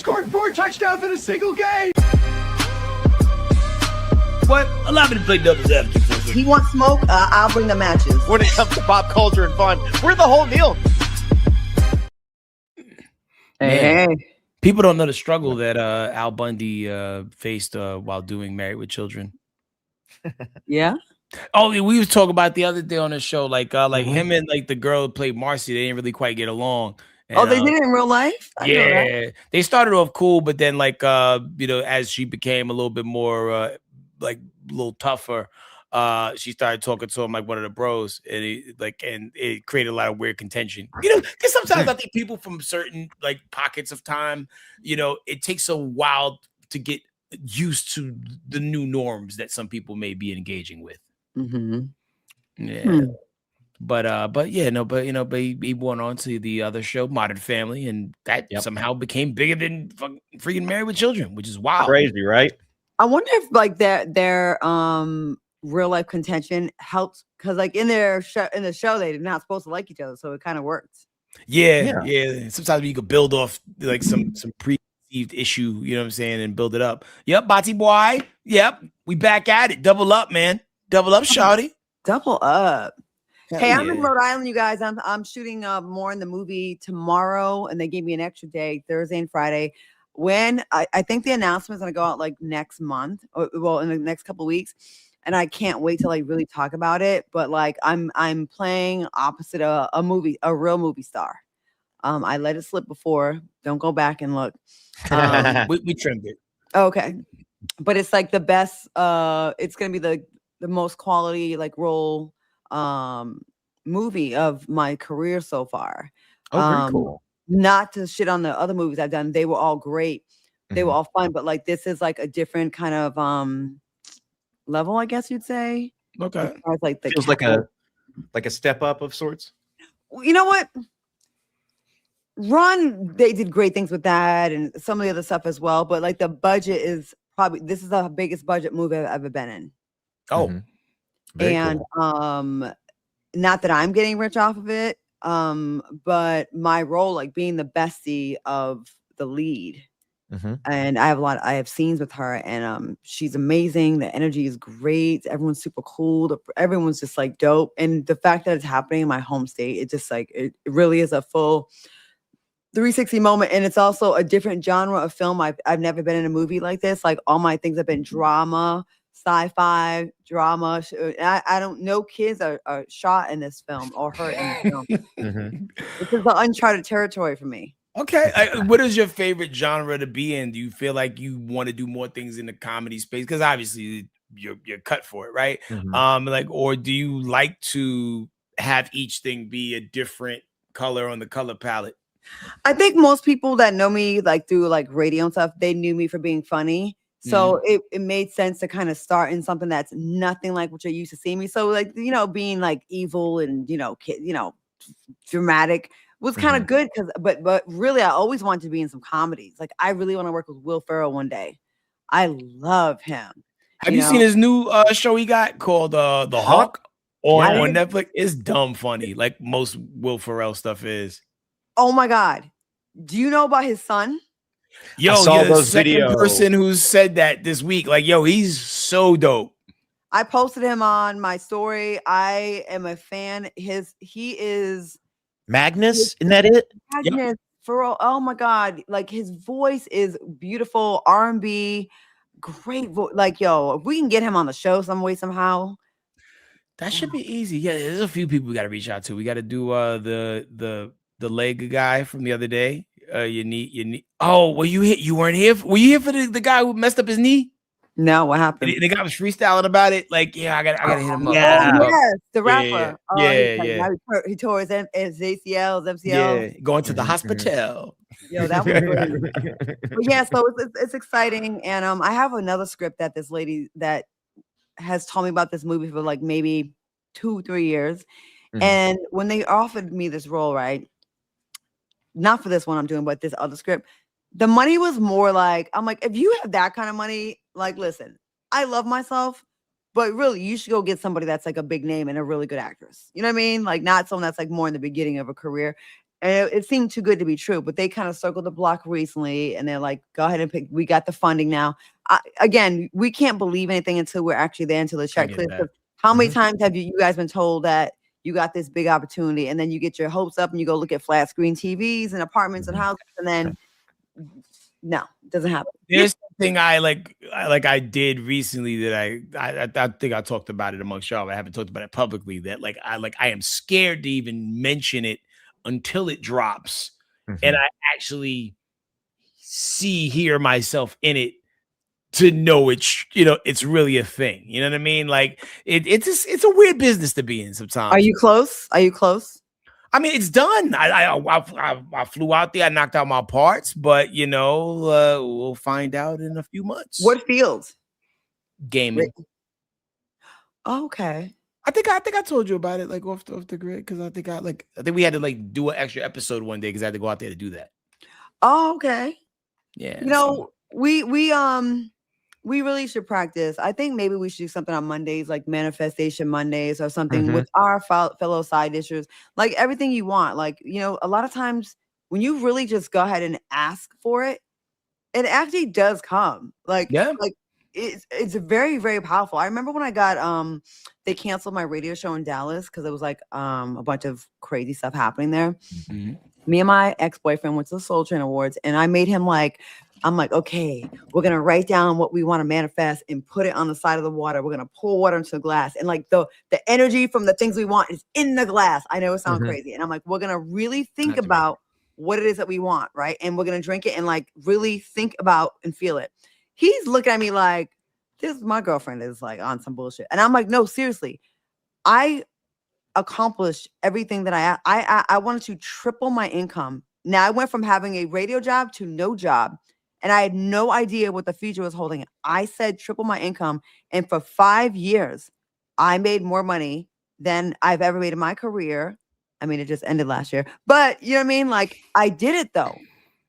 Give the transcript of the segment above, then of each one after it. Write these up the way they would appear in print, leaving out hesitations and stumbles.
scored 4 touchdowns in a single game. What? Allow me to play devil's advocate for a second. He wants smoke, I'll bring the matches. When it comes to pop culture and fun, we're the whole deal. Hey. People don't know the struggle that Al Bundy faced while doing Married with Children. Yeah. Oh, we was talking about the other day on the show, like him and like the girl who played Marcy, they didn't really quite get along. And, they did it in real life? Yeah, they started off cool, but then like as she became a little bit more like a little tougher, she started talking to him like one of the bros, and it created a lot of weird contention. Because sometimes I think people from certain like pockets of time, it takes a while to get used to the new norms that some people may be engaging with. Mm-hmm. Yeah. But he went on to the other show, Modern Family, and that somehow became bigger than freaking Married with Children, which is wild. Crazy, right? I wonder if like their real life contention helps, because like in the show they're not supposed to like each other, so it kind of works. Yeah. Sometimes you could build off like some preconceived issue, you know what I'm saying, and build it up. Yep, Bati boy. Yep, we back at it. Double up, man. Double up, shawty. Double up. Hell hey, I'm in Rhode Island, you guys. I'm shooting more in the movie tomorrow, and they gave me an extra day, Thursday and Friday. When I think the announcement is going to go out like next month, well, in the next couple of weeks, and I can't wait to like really talk about it. But like I'm playing opposite a real movie star. I let it slip before. Don't go back and look. We trimmed it. Okay, but it's like the best. It's going to be the most quality like role movie of my career so far. Oh, very cool. Not to shit on the other movies I've done. They were all great. They were all fun, but like this is like a different kind of level, I guess you'd say. Okay. Like the feels like a step up of sorts. You know what? Run, they did great things with that and some of the other stuff as well. But like the budget is this is the biggest budget movie I've ever been in. Oh. Very and cool. Not that I'm getting rich off of it, but my role, like being the bestie of the lead, and I have scenes with her, and she's amazing. The energy is great. Everyone's super cool. Everyone's just like dope. And the fact that it's happening in my home state, it just like it really is a full 360 moment. And it's also a different genre of film. I've never been in a movie like this. Like all my things have been drama, sci-fi, drama. I don't know. Kids are shot in this film or hurt in this film. This is the uncharted territory for me. Okay. What is your favorite genre to be in? Do you feel like you want to do more things in the comedy space? Because obviously you're cut for it, right? Or do you like to have each thing be a different color on the color palette? I think most people that know me like through like radio and stuff, they knew me for being funny. So it made sense to kind of start in something that's nothing like what you're used to seeing me. So like, being like evil and, dramatic was kind of good but really I always wanted to be in some comedies. Like I really want to work with Will Ferrell one day. I love him. Have you seen his new show he got called The Hawk on Netflix? It's dumb funny, like most Will Ferrell stuff is. Oh my God. Do you know about his son? Yo, I saw you're the those second videos. person who said that this week. Like, yo, he's so dope. I posted him on my story. I am a fan. He is Magnus, isn't that it? Magnus Ferrell. Oh my God. Like his voice is beautiful. R&B, great voice. Like, yo, if we can get him on the show some way, somehow. That should be easy. Yeah, there's a few people we got to reach out to. We got to do the leg guy from the other day. You need. Oh, well, you weren't here. Were you here for the guy who messed up his knee? No, what happened? The guy was freestyling about it. Like, yeah, I got to hit him up. Yes, the rapper. Yeah. He tore his ACLs, MCLs. Yeah, going to the hospital. Yo, that was great. But yeah, so it's exciting, and I have another script that this lady that has told me about this movie for like maybe 2-3 years, and when they offered me this role, right? Not for this one I'm doing, but this other script, the money was more like, I'm like, if you have that kind of money, like, listen, I love myself, but really, you should go get somebody that's like a big name and a really good actress. You know what I mean? Like, not someone that's like more in the beginning of a career. And it seemed too good to be true, but they kind of circled the block recently, and they're like, "Go ahead and pick. We got the funding now." Again, we can't believe anything until we're actually there, until the check clears. How many times have you guys been told that you got this big opportunity, and then you get your hopes up, and you go look at flat screen TVs and apartments and houses, and then no, it doesn't happen. There's something I did recently that I think I talked about it amongst y'all. I haven't talked about it publicly. That I am scared to even mention it until it drops, and I actually hear myself in it to know it's really a thing. You know what I mean? Like it's a weird business to be in sometimes. Are you close? Are you close? I mean, it's done. I flew out there. I knocked out my parts, but we'll find out in a few months. What field? Gaming. Okay. I think I told you about it, like off the grid, because I think we had to do an extra episode one day because I had to go out there to do that. Oh, okay. Yeah. We really should practice. I think maybe we should do something on Mondays, like Manifestation Mondays or something with our fellow side issues, like everything you want. Like, a lot of times when you really just go ahead and ask for it, it actually does come. Like it's very, very powerful. I remember when I got, they canceled my radio show in Dallas because it was like a bunch of crazy stuff happening there. Me and my ex-boyfriend went to the Soul Train Awards, and I made him I'm like, okay, we're going to write down what we want to manifest and put it on the side of the water. We're going to pour water into the glass. And the energy from the things we want is in the glass. I know it sounds crazy. And I'm like, we're going to really think about what it is that we want, right? And we're going to drink it and really think about and feel it. He's looking at me like, my girlfriend is on some bullshit. And I'm like, no, seriously. I accomplished everything that I wanted to triple my income. Now I went from having a radio job to no job. And I had no idea what the future was holding. I said triple my income. And for 5 years, I made more money than I've ever made in my career. I mean, it just ended last year. But you know what I mean? I did it though.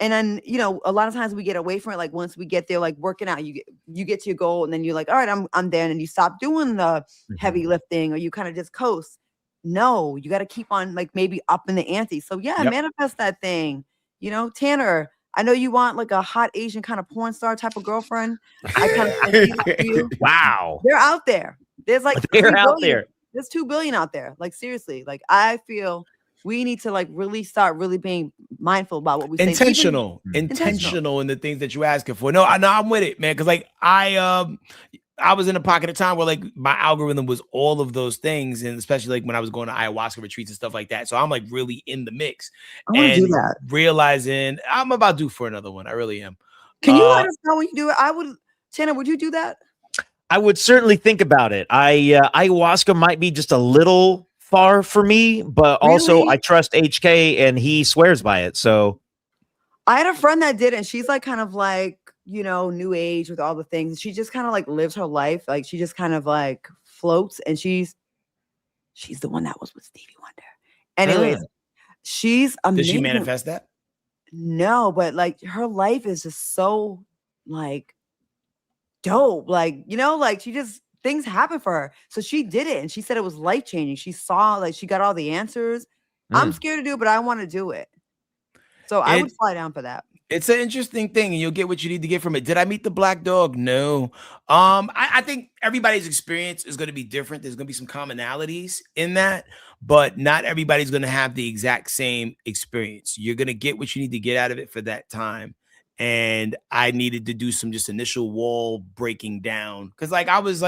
And then, a lot of times we get away from it. Once we get there, working out, you get to your goal, and then you're like, all right, I'm there. And you stop doing the heavy lifting, or you kind of just coast. No, you got to keep on maybe up in the ante. So manifest that thing. Tanner, I know you want a hot Asian kind of porn star type of girlfriend. I kind of you. Wow. They're out there. There's they're out there. There's 2 billion out there. Seriously. I feel we need to really start really being mindful about what we say. Intentional in the things that you're asking for. No, I'm with it, man. Because I was in a pocket of time where my algorithm was all of those things, and especially when I was going to ayahuasca retreats and stuff like that. So I'm really in the mix. I want to do that. Realizing I'm about due for another one. I really am. Can you let us know when you do it? Tanner, would you do that? I would certainly think about it. Ayahuasca might be just a little far for me, but also I trust HK and he swears by it. So I had a friend that did, and she's kind of new age with all the things. She just kind of lives her life. She just kind of floats, and she's the one that was with Stevie Wonder. Anyways, she's amazing. Did she manifest that? No, but her life is just so dope. She just, things happen for her. So she did it, and she said it was life changing. She saw she got all the answers. I'm scared to do it, but I want to do it. So I would fly down for that. It's an interesting thing, and you'll get what you need to get from it. Did I meet the black dog? No. I think everybody's experience is going to be different. There's going to be some commonalities in that, but not everybody's going to have the exact same experience. You're going to get what you need to get out of it for that time. And I needed to do some just initial wall breaking down. Because I was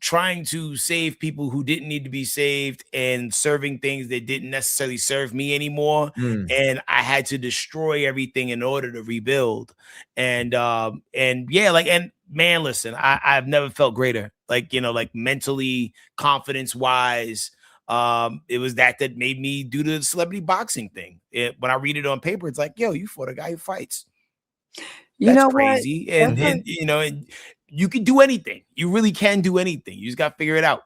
trying to save people who didn't need to be saved and serving things that didn't necessarily serve me anymore. And I had to destroy everything in order to rebuild. And man, listen, I've never felt greater, mentally, confidence wise. It was that made me do the celebrity boxing thing. When I read it on paper, it's yo, you fought a guy who fights. That's crazy. What? And you can do anything. You really can do anything. You just got to figure it out.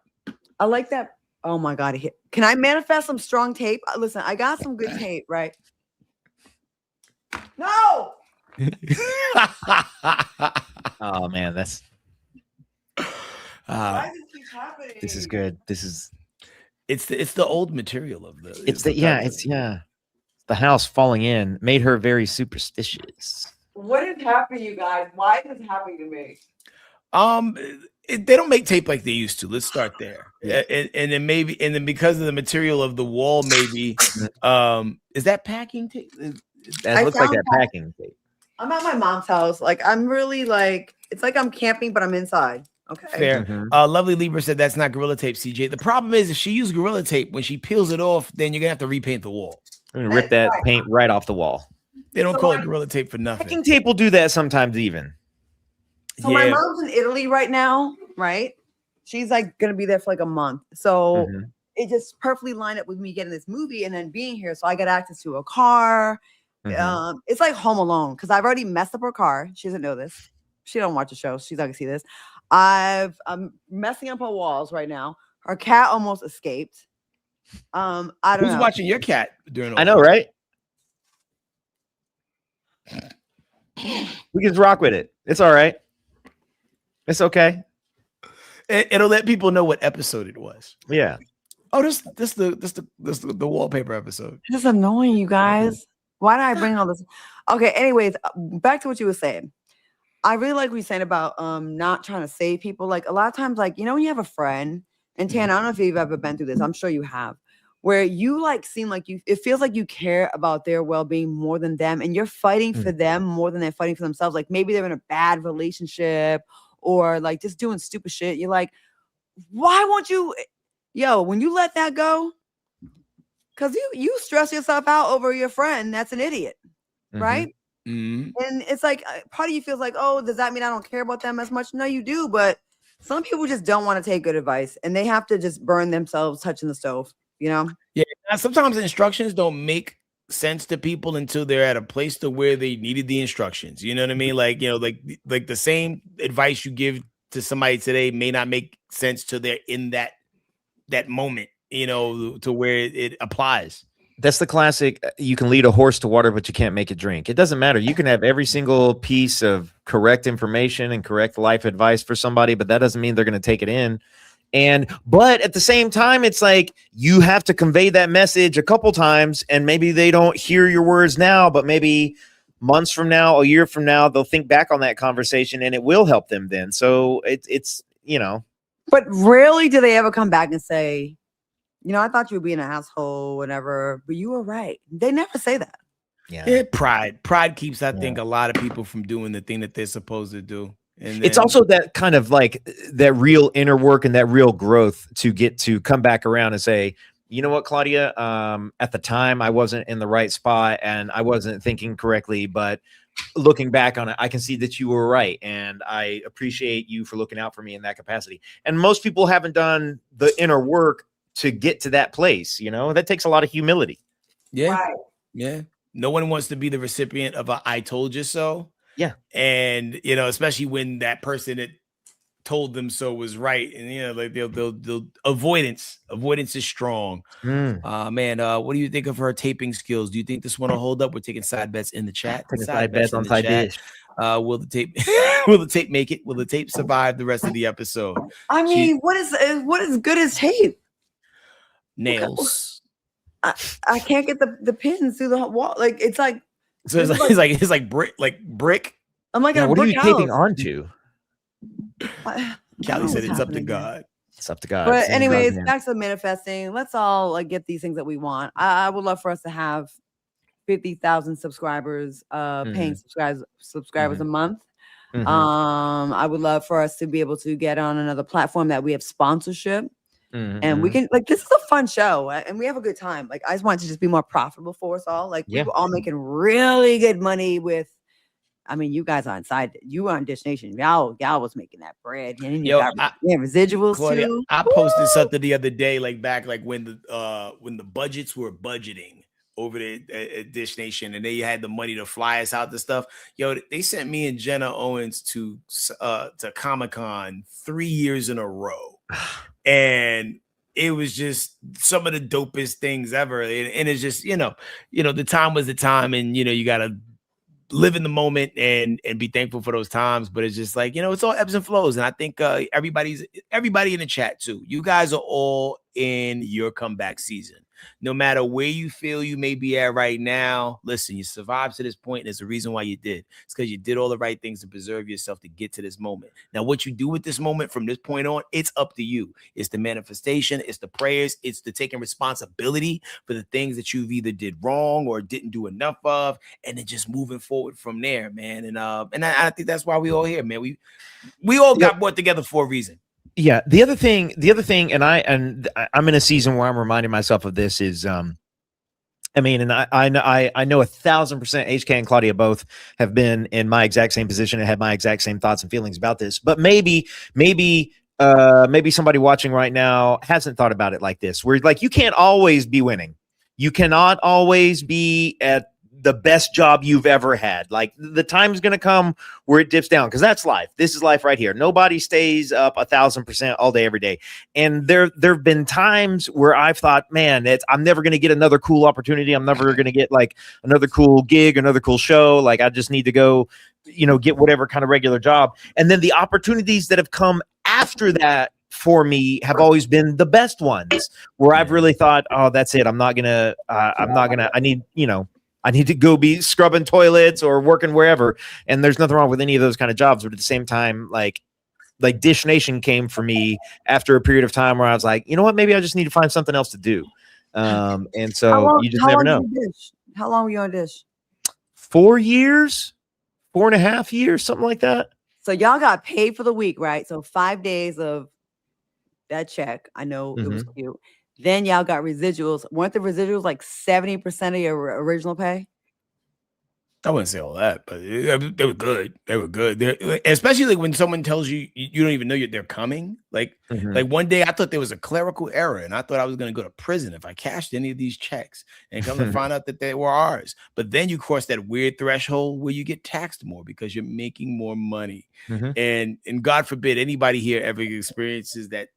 I like that. Oh my God. Can I manifest some strong tape? Listen, I got some good tape, right? No. Oh man, that's why does this keep happening? this is good. This is It's the old material of the. It's the house falling in made her very superstitious. What is happening, you guys? Why is this happening to me? They don't make tape like they used to. Let's start there. Yeah. And then because of the material of the wall, maybe is that packing tape? That looks like that packing tape. I'm at my mom's house. Like I'm really like it's like I'm camping, but I'm inside. Okay. Fair. Mhm. Lovely Libra said that's not Gorilla Tape, CJ. The problem is if she used Gorilla Tape, when she peels it off, then you're gonna have to repaint the wall. I'm gonna rip that paint right off the wall. They don't So, call like, it Gorilla Tape for nothing. Packing tape will do that sometimes even. So my mom's in Italy right now, right? She's like gonna be there for like a month. So Mhm. it just perfectly lined up with me getting this movie and then being here. So I got access to a car. Mhm. It's like Home Alone because I've already messed up her car. She doesn't know this. She don't watch the show. She's not gonna see this. I'm messing up her walls right now. Her cat almost escaped. I don't Who's know. watching your cat during all I know, this? right? We can rock with it. It's all right. It's okay. It'll let people know what episode it was. Yeah. Oh, this the wallpaper episode. This is annoying, you guys. Why did I bring all this? Okay, anyways, back to what you were saying. I really like what you're saying about not trying to save people. Like a lot of times, like, you know, when you have a friend, and Tan, I don't know if you've ever been through this, I'm sure you have, where you like seem like it feels like you care about their well-being more than them, and you're fighting for them more than they're fighting for themselves. Like maybe they're in a bad relationship or like just doing stupid shit. You're like, why won't you, when you let that go? Because you stress yourself out over your friend that's an idiot, right? Mm-hmm. And it's like part of you feels like, oh, does that mean I don't care about them as much? No, you do. But some people just don't want to take good advice and they have to just burn themselves touching the stove, you know? Yeah. Sometimes instructions don't make sense to people until they're at a place to where they needed the instructions. You know what I mean? Like, like the same advice you give to somebody today may not make sense to their in that moment, to where it applies. That's the classic. You can lead a horse to water, but you can't make it drink. It doesn't matter. You can have every single piece of correct information and correct life advice for somebody, but that doesn't mean they're going to take it in. But at the same time, it's like you have to convey that message a couple times, and maybe they don't hear your words now, but maybe months from now, a year from now, they'll think back on that conversation and it will help them then. So it's. But rarely do they ever come back and say, I thought you were being an asshole, whatever, but you were right. They never say that. Yeah, pride keeps, I think, a lot of people from doing the thing that they're supposed to do. And it's also that kind of like that real inner work and that real growth to get to come back around and say, you know what, Claudia, at the time I wasn't in the right spot and I wasn't thinking correctly, but looking back on it, I can see that you were right. And I appreciate you for looking out for me in that capacity. And most people haven't done the inner work to get to that place. That takes a lot of humility. Yeah. Right. Yeah. No one wants to be the recipient of a "I told you so." Yeah. And, especially when that person that told them so was right. And, like they'll avoidance is strong. Man, what do you think of her taping skills? Do you think this one will hold up? We're taking side bets in the chat. Side bets on side dish. Will the tape make it? Will the tape survive the rest of the episode? I mean, what is good as tape? Nails. I can't get the pins through the wall. Like it's like so it's like brick. I'm like, what are you taping onto? Callie said it's up to God. It's up to God. But anyways, back to manifesting. Let's all like get these things that we want. I would love for us to have 50,000 subscribers, paying subscribers a month. I would love for us to be able to get on another platform that we have sponsorship. And we can this is a fun show and we have a good time. Like I just want it to just be more profitable for us all. Like we were all making really good money with. I mean, you guys are inside. You were on Dish Nation. Y'all was making that bread. And you got residuals Claudia, too. I posted something the other day, back when the budgets were budgeting over there at Dish Nation, and they had the money to fly us out to stuff. They sent me and Jenna Owens to Comic-Con 3 years in a row. And it was just some of the dopest things ever. And it's just, the time was the time. And, you got to live in the moment and be thankful for those times. But it's just like, it's all ebbs and flows. And I think everybody in the chat too, you guys are all in your comeback season. No matter where you feel you may be at right now, listen, you survived to this point, and there's a reason why you did. It's because you did all the right things to preserve yourself to get to this moment. Now, what you do with this moment from this point on, it's up to you. It's the manifestation, it's the prayers, it's the taking responsibility for the things that you've either did wrong or didn't do enough of, and then just moving forward from there, man. And I think that's why we all here, man. We all got brought together for a reason. Yeah. The other thing, and I'm in a season where I'm reminding myself of this is, I know 1,000% HK and Claudia both have been in my exact same position and had my exact same thoughts and feelings about this. But maybe somebody watching right now hasn't thought about it like this, where like you can't always be winning. You cannot always be at the best job you've ever had. Like the time's going to come where it dips down, because that's life. This is life right here. Nobody stays up 1,000% all day, every day. And there've been times where I've thought, man, I'm never going to get another cool opportunity. I'm never going to get like another cool gig, another cool show. Like I just need to go, get whatever kind of regular job. And then the opportunities that have come after that for me have always been the best ones, where I've really thought, oh, that's it. I need to go be scrubbing toilets or working wherever. And there's nothing wrong with any of those kind of jobs. But at the same time, like Dish Nation came for me after a period of time where I was like, you know what, maybe I just need to find something else to do. And so you just never know. How long were you on Dish? 4 years, 4.5 years, something like that. So y'all got paid for the week, right? So 5 days of that check. I know it was cute. Then y'all got residuals. Weren't the residuals like 70% of your original pay? I wouldn't say all that, but they were good. They were good. Especially like when someone tells you you don't even know they're coming. Like one day I thought there was a clerical error, and I thought I was going to go to prison if I cashed any of these checks, and come to find out that they were ours. But then you cross that weird threshold where you get taxed more because you're making more money. And God forbid anybody here ever experiences that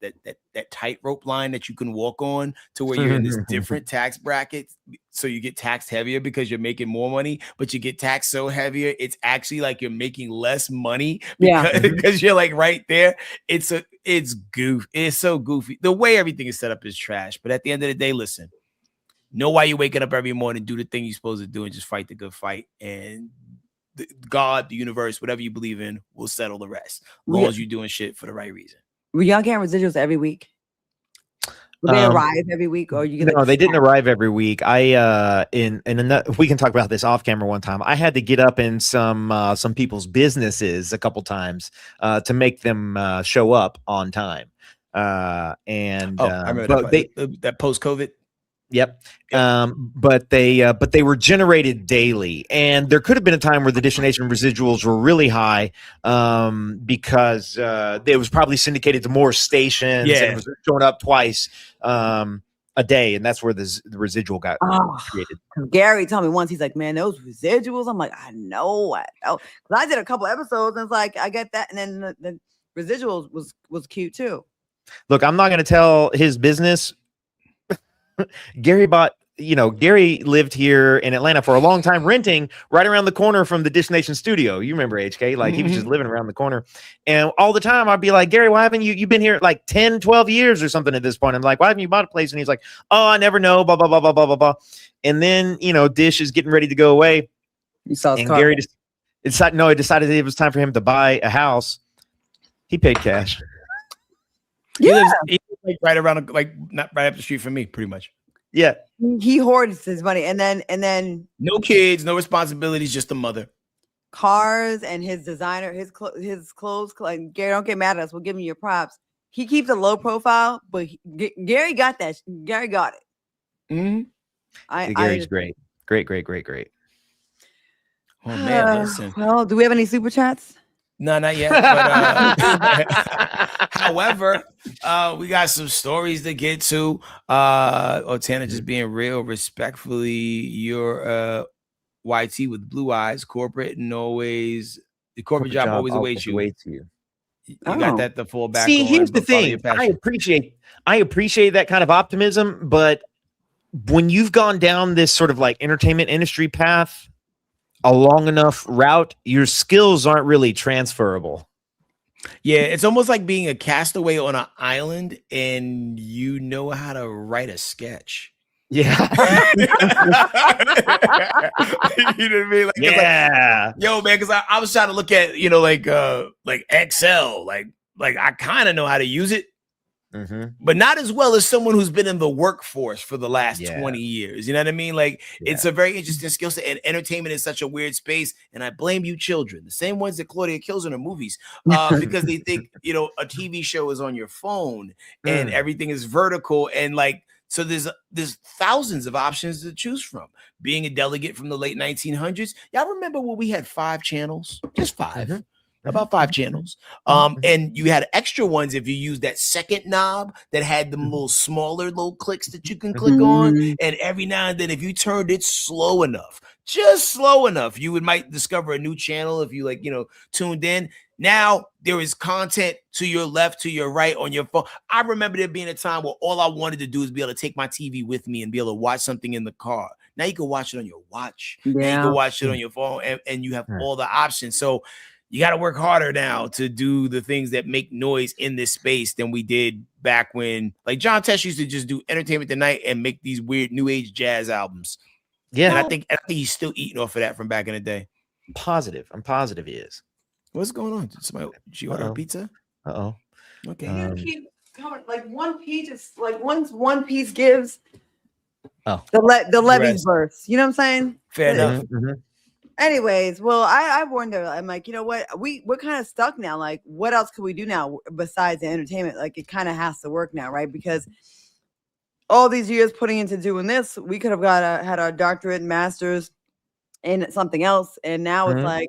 tightrope line that you can walk on to where you're in this different tax bracket. So you get taxed heavier because you're making more money, but you get taxed so heavier, it's actually like you're making less money because you're like right there. It's goofy. It's so goofy. The way everything is set up is trash. But at the end of the day, listen, know why you're waking up every morning, do the thing you're supposed to do, and just fight the good fight. And God, the universe, whatever you believe in, will settle the rest. As long as you're doing shit for the right reason. Were y'all getting residuals every week? Will they arrive every week, or you? No, they didn't arrive every week. We can talk about this off camera one time. I had to get up in some people's businesses a couple times to make them show up on time. I remember that post-COVID. Yep. But they were generated daily, and there could have been a time where the Dish Nation residuals were really high because it was probably syndicated to more stations and it was showing up twice a day, and that's where the residual got created. Gary told me once, he's like, man, those residuals. I'm like, I know. Because I did a couple episodes and it's like, I get that. And then the residuals was cute too. Look, I'm not going to tell his business. Gary lived here in Atlanta for a long time, renting right around the corner from the Dish Nation studio. You remember HK? Like he was just living around the corner. And all the time I'd be like, Gary, why haven't you've been here like 10, 12 years or something at this point? I'm like, why haven't you bought a place? And he's like, oh, I never know, blah, blah, blah, blah, blah, blah, blah. And then, Dish is getting ready to go away. You saw and Gary decided it was time for him to buy a house. He paid cash. He lives like right around, not right up the street from me, pretty much. Yeah. He hoards his money, and then no kids, no responsibilities, just a mother. Cars and his designer, his clothes. Like, Gary, don't get mad at us. We'll give him your props. He keeps a low profile, but Gary got that. Gary got it. Gary's great. Great. Oh man, listen. Well, do we have any super chats? No, not yet. But, however, we got some stories to get to. Tana just being real, respectfully, your YT with blue eyes, corporate and always the corporate job always awaits you. You got that to fall back. See, here's the thing. I appreciate that kind of optimism, but when you've gone down this sort of like entertainment industry path, a long enough route, your skills aren't really transferable. Yeah, it's almost like being a castaway on an island and you know how to write a sketch. Yeah. You know what I mean? Like, Yeah. like, yo, man, because I was trying to look at, like Excel. Like I kind of know how to use it, but not as well as someone who's been in the workforce for the last 20 years. You know what I mean? Like, it's a very interesting skill set, and entertainment is such a weird space. And I blame you children, the same ones that Claudia kills in her movies, because they think, a TV show is on your phone and everything is vertical. And like, so there's thousands of options to choose from. Being a delegate from the late 1900s, y'all remember when we had 5 channels? Just 5. About 5 channels. And you had extra ones if you use that second knob that had them little smaller little clicks that you can click on. And every now and then, if you turned it slow enough, just slow enough, you might discover a new channel if you tuned in. Now there is content to your left, to your right on your phone. I remember there being a time where all I wanted to do is be able to take my TV with me and be able to watch something in the car. Now you can watch it on your watch. Yeah. Now you can watch it on your phone, and you have all the options. So you got to work harder now to do the things that make noise in this space than we did back when, like, John Tesh used to just do Entertainment Tonight and make these weird new age jazz albums. Yeah. And I think he's still eating off of that from back in the day. I'm positive he is. What's going on? Somebody, she ordered a pizza? Uh-oh. Okay. Keep coming. Like one piece is like once one piece gives the levees burst. You know what I'm saying? Fair enough. Anyways, well, I warned her. I'm like, you know what? We're kind of stuck now. Like, what else can we do now besides the entertainment? Like, it kind of has to work now, right? Because all these years putting into doing this, we could have had our doctorate and master's in something else, and now it's like,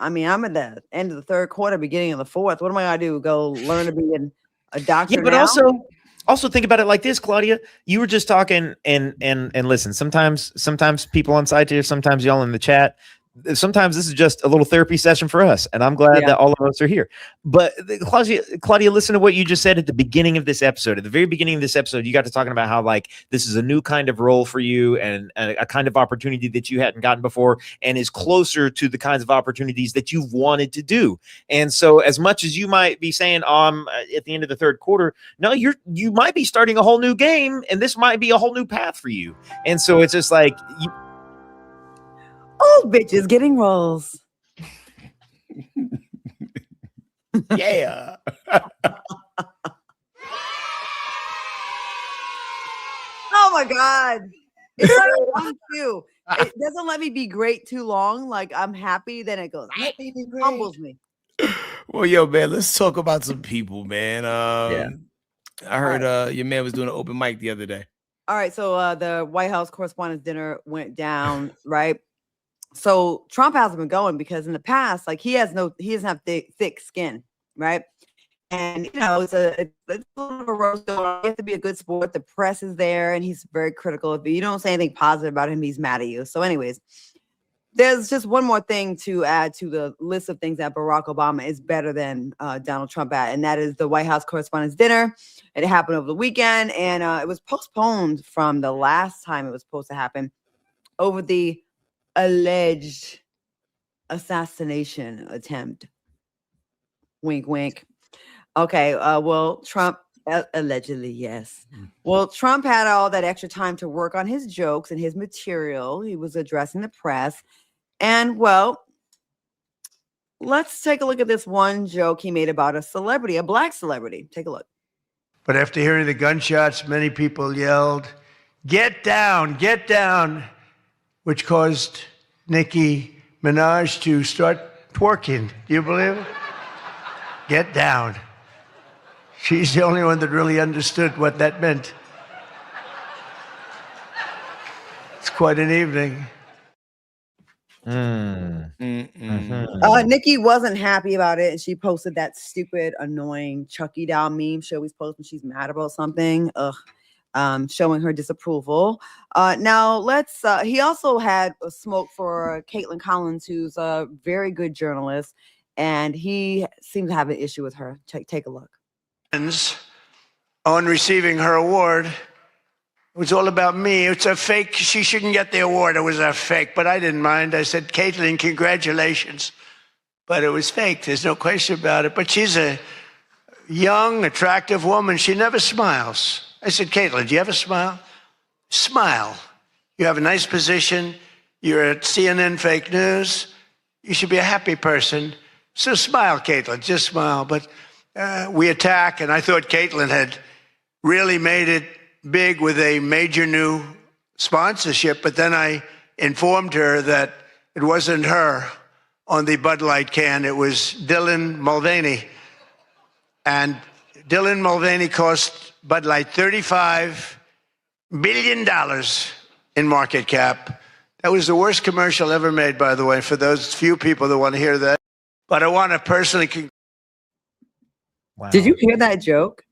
I mean, I'm at the end of the 3rd quarter, beginning of the 4th. What am I gonna do? Go learn to be a doctor? Yeah, but now? also think about it like this, Claudia. You were just talking, and listen. Sometimes people on site here, sometimes y'all in the chat. Sometimes this is just a little therapy session for us, and I'm glad that all of us are here. But Claudia, listen to what you just said at the beginning of this episode. At the very beginning of this episode, you got to talking about how, like, this is a new kind of role for you and a kind of opportunity that you hadn't gotten before, and is closer to the kinds of opportunities that you've wanted to do. And so, as much as you might be saying, at the end of the 3rd quarter, no, you might be starting a whole new game, and this might be a whole new path for you. And so it's just like old bitches getting roles. Yeah. Oh my God. It's not fun too. It doesn't let me be great too long. Like, I'm happy, then it goes, it humbles me. Well, yo, man, let's talk about some people, man. I heard your man was doing an open mic the other day. All right. So the White House Correspondents' Dinner went down, right? So Trump hasn't been going because in the past, like, he doesn't have thick skin, right? And it's a little bit of a roast going on. You have to be a good sport. The press is there, and he's very critical. If you don't say anything positive about him, he's mad at you. So, anyways, there's just one more thing to add to the list of things that Barack Obama is better than Donald Trump at, and that is the White House Correspondents' Dinner. It happened over the weekend, and it was postponed from the last time it was supposed to happen over the alleged assassination attempt. Wink, wink. Okay. Well, Trump allegedly, yes. Well, Trump had all that extra time to work on his jokes and his material. He was addressing the press. And, well, let's take a look at this one joke he made about a celebrity, a black celebrity. Take a look. But after hearing the gunshots, many people yelled, "Get down, get down," which caused Nicki Minaj to start twerking. Do you believe it? Get down. She's the only one that really understood what that meant. It's quite an evening. Nicki wasn't happy about it, and she posted that stupid, annoying Chucky doll meme she always posts when she's mad about something. Showing her disapproval. Now let's. He also had a smoke for Caitlin Collins, who's a very good journalist, and he seems to have an issue with her. Take a look. On receiving her award, It was all about me. It's a fake. She shouldn't get the award. It was a fake, but I didn't mind. I said, Caitlyn, congratulations. But it was fake. There's no question about it. But she's a young, attractive woman. She never smiles. I said, Caitlyn, do you ever smile? Smile. You have a nice position. You're at CNN Fake News. You should be a happy person. So smile, Caitlyn. Just smile. But we attack, and I thought Caitlyn had really made it big with a major new sponsorship. But then I informed her that it wasn't her on the Bud Light can. It was Dylan Mulvaney. And Dylan Mulvaney cost Bud Light $35 billion in market cap. That was the worst commercial ever made, by the way, for those few people that want to hear that. But I want to personally... Wow. Did you hear that joke?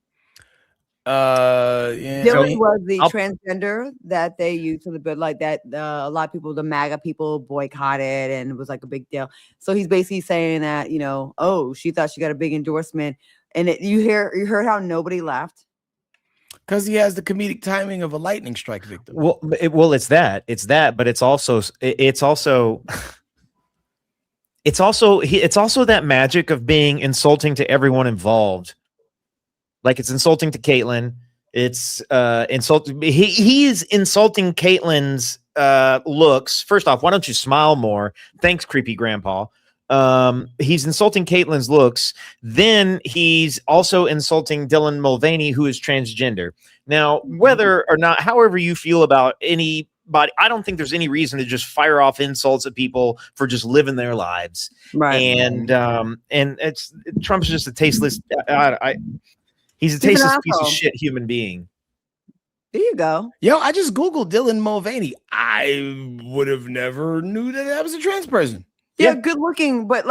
Yeah. Dylan was the I'll- transgender that they used for the Bud Light that a lot of people, the MAGA people, boycotted, and it was like a big deal. So he's basically saying that, you know, oh, she thought she got a big endorsement, and you heard how nobody laughed. Because he has the comedic timing of a lightning strike victim. Well, it's that, but it's also that magic of being insulting to everyone involved. Like, it's insulting to Caitlyn. It's insulting. He is insulting Caitlyn's looks. First off, why don't you smile more? Thanks, creepy grandpa. He's insulting Caitlyn's looks. Then he's also insulting Dylan Mulvaney, who is transgender. Now, whether or not, however you feel about anybody, I don't think there's any reason to just fire off insults at people for just living their lives. Right. And Trump's just a tasteless. He's a He's an tasteless piece of asshole. shit human being. There you go. Yo, I just Googled Dylan Mulvaney. I would have never knew that was a trans person. Yeah, Yeah. good looking, but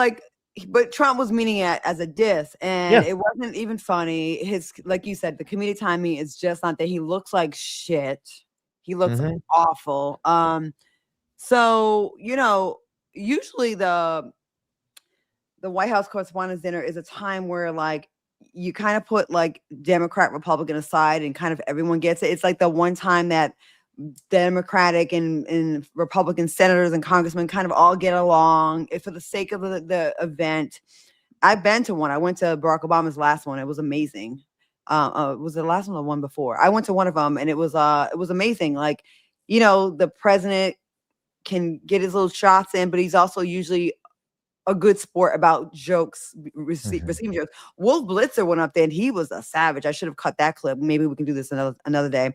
Trump was meaning it as a diss, and Yeah. it wasn't even funny. His, like you said, the comedic timing is just not there. He looks like shit. He looks Mhm. awful. So you know, usually the White House Correspondents' Dinner is a time where like you kind of put like Democrat, Republican aside, and kind of everyone gets it. It's like the one time that Democratic and Republican senators and congressmen kind of all get along for the sake of the event. I've been to one. I went to Barack Obama's last one. It was amazing. Was it the last one or the one before? I went to one of them, and it was amazing. Like, you know, the president can get his little shots in, but he's also usually a good sport about jokes, receiving jokes. Wolf Blitzer went up there, and he was a savage. I should have cut that clip. Maybe we can do this another day.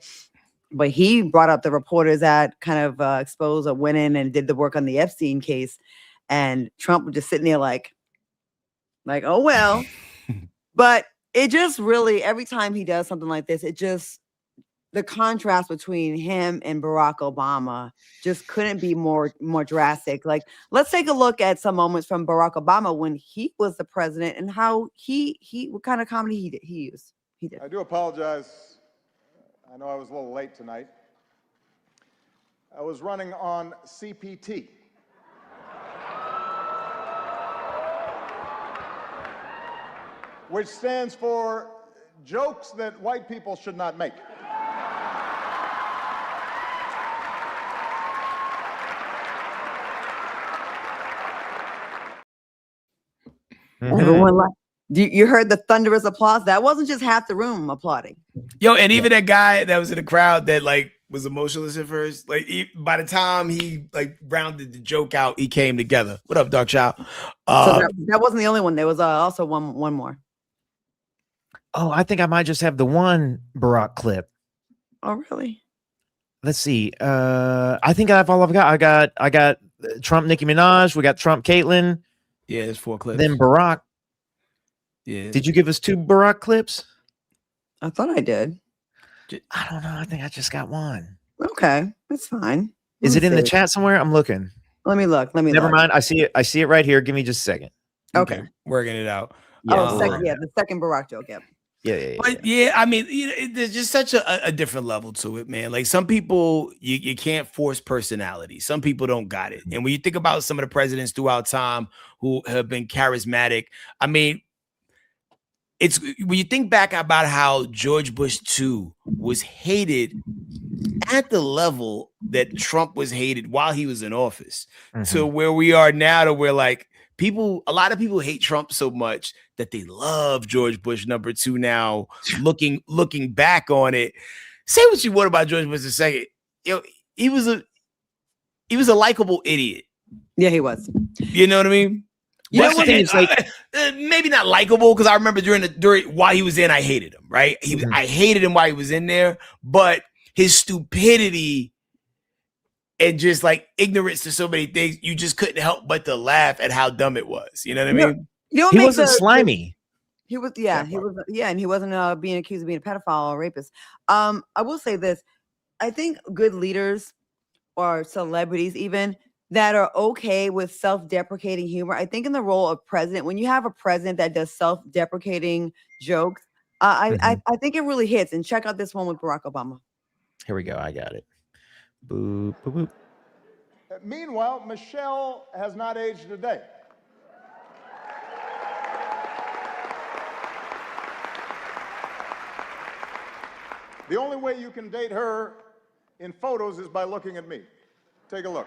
But he brought up the reporters that kind of exposed or went in and did the work on the Epstein case. And Trump was just sitting there like, oh, well. But it just really, every time he does something like this, the contrast between him and Barack Obama just couldn't be more drastic. Like, let's take a look at some moments from Barack Obama when he was the president and how what kind of comedy he used. He did. I do apologize. I know I was a little late tonight. I was running on CPT. Which stands for jokes that white people should not make. Everyone like, you heard the thunderous applause. That wasn't just half the room applauding. Yo, and even that guy that was in the crowd that like was emotionless at first, like by the time he like rounded the joke out, he came together. What up, Dark Child? So that wasn't the only one. There was also one more. Oh, I think I might just have the one Barack clip. Oh, really? Let's see. I think I have all I've got. I got Trump, Nicki Minaj. We got Trump, Caitlyn. Yeah, there's 4 clips. Then Barack. Yeah. Did you give us 2 Barack clips? I thought I did. I don't know. I think I just got one. Okay, that's fine. Is Let it me in the see. chat somewhere? I'm looking. Let me look. Never mind. I see it. I see it right here. Give me just a second. Okay. Working it out. Oh, Yeah. the second Barack joke. Yeah. Yeah. But yeah, I mean, you know, there's just such a different level to it, man. Like some people, you can't force personality. Some people don't got it. And when you think about some of the presidents throughout time who have been charismatic, I mean, it's when you think back about how George Bush 2 was hated at the level that Trump was hated while he was in office, to where we are now, to where like a lot of people hate Trump so much that they love George Bush number 2 now. Looking back on it, say what you want about George Bush II. He was a likable idiot. Yeah, he was. You know what I mean? You know But what? it's like maybe not likable, because I remember during while he was in, I hated him. Right? I hated him while he was in there, but his stupidity and just like ignorance to so many things, you just couldn't help but to laugh at how dumb it was. You know what I mean? You know what He makes wasn't slimy. He was, yeah, he was, yeah, and he wasn't being accused of being a pedophile or rapist. I will say this: I think good leaders or celebrities, even that are okay with self-deprecating humor. I think in the role of president, when you have a president that does self-deprecating jokes, I think it really hits. And check out this one with Barack Obama. Here we go. I got it. Boop, boop, boop. Meanwhile, Michelle has not aged a day. The only way you can date her in photos is by looking at me. Take a look.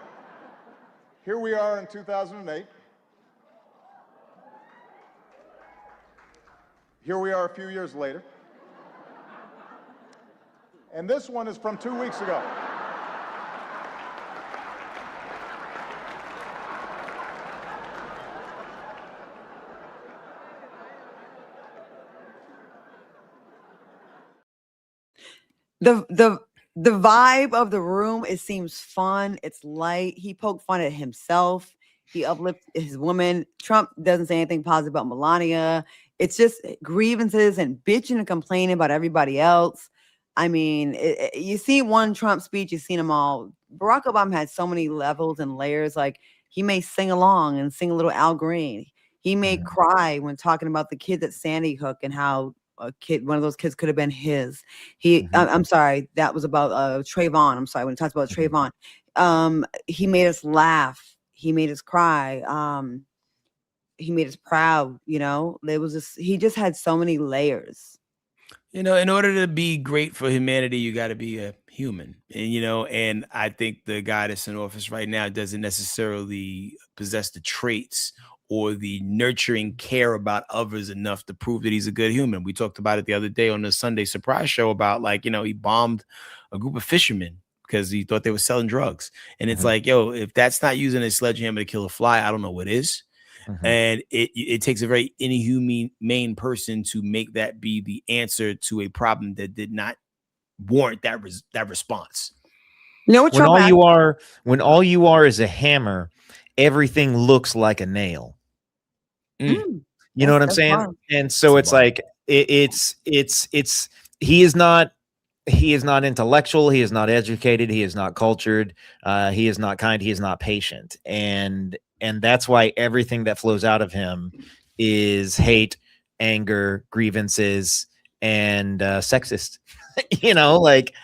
Here we are in 2008. Here we are a few years later. And this one is from 2 weeks ago. The vibe of the room, it seems fun. It's light. He poked fun at himself. He uplifted his woman. Trump doesn't say anything positive about Melania. It's just grievances and bitching and complaining about everybody else. I mean, you see one Trump speech, you've seen them all. Barack Obama had so many levels and layers. Like, he may sing along and sing a little Al Green. He may cry when talking about the kids at Sandy Hook and how one of those kids could have been his. I'm sorry, that was about Trayvon. I'm sorry, when he talks about Trayvon. He made us laugh. He made us cry. He made us proud. You know, he just had so many layers. You know, in order to be great for humanity, you got to be a human. And I think the guy that's in office right now doesn't necessarily possess the traits or the nurturing care about others enough to prove that he's a good human. We talked about it the other day on the Sunday Surprise show about, like, he bombed a group of fishermen because he thought they were selling drugs. And it's like, yo, if that's not using a sledgehammer to kill a fly, I don't know what is. And it takes a very inhumane person to make that be the answer to a problem that did not warrant that response. You know what? When all you are is a hammer, everything looks like a nail. You know what I'm saying? Fun. And so it's like he is not intellectual, he is not educated, he is not cultured, he is not kind, he is not patient, and that's why everything that flows out of him is hate, anger, grievances, and sexist. Like,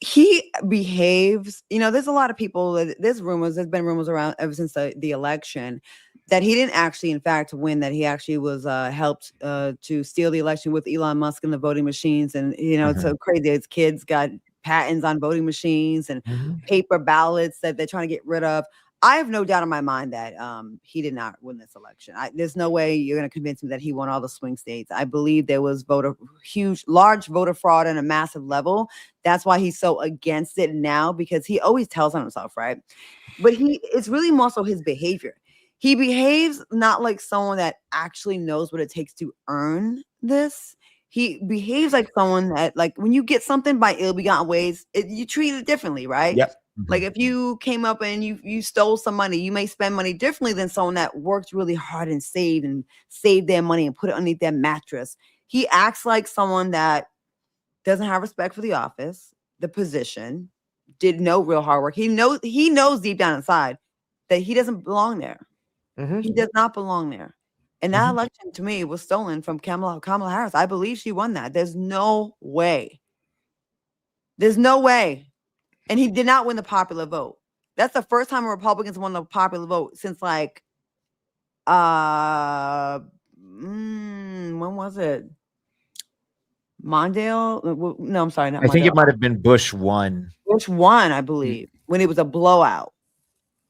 he behaves, there's a lot of people, there's been rumors around ever since the election that he didn't actually, in fact, win, that he actually was helped to steal the election with Elon Musk and the voting machines. And, it's so crazy. His kids got patents on voting machines and paper ballots that they're trying to get rid of. I have no doubt in my mind that he did not win this election. There's no way you're going to convince me that he won all the swing states. I believe there was large voter fraud on a massive level. That's why he's so against it now, because he always tells on himself, right? But it's really more so his behavior. He behaves not like someone that actually knows what it takes to earn this. He behaves like someone that, like, when you get something by ill-begotten ways, you treat it differently, right? Yep. Like, if you came up and you stole some money, you may spend money differently than someone that worked really hard and saved their money and put it underneath their mattress. He acts like someone that doesn't have respect for the office, the position, did no real hard work. He knows deep down inside that he doesn't belong there. He does not belong there. And that election, to me, was stolen from Kamala Harris. I believe she won that. There's no way. There's no way. And he did not win the popular vote. That's the first time Republicans won the popular vote since, like, When was it? Mondale? No, I'm sorry, not I think it Mondale. might have been Bush 1. Bush won, I believe, when it was a blowout.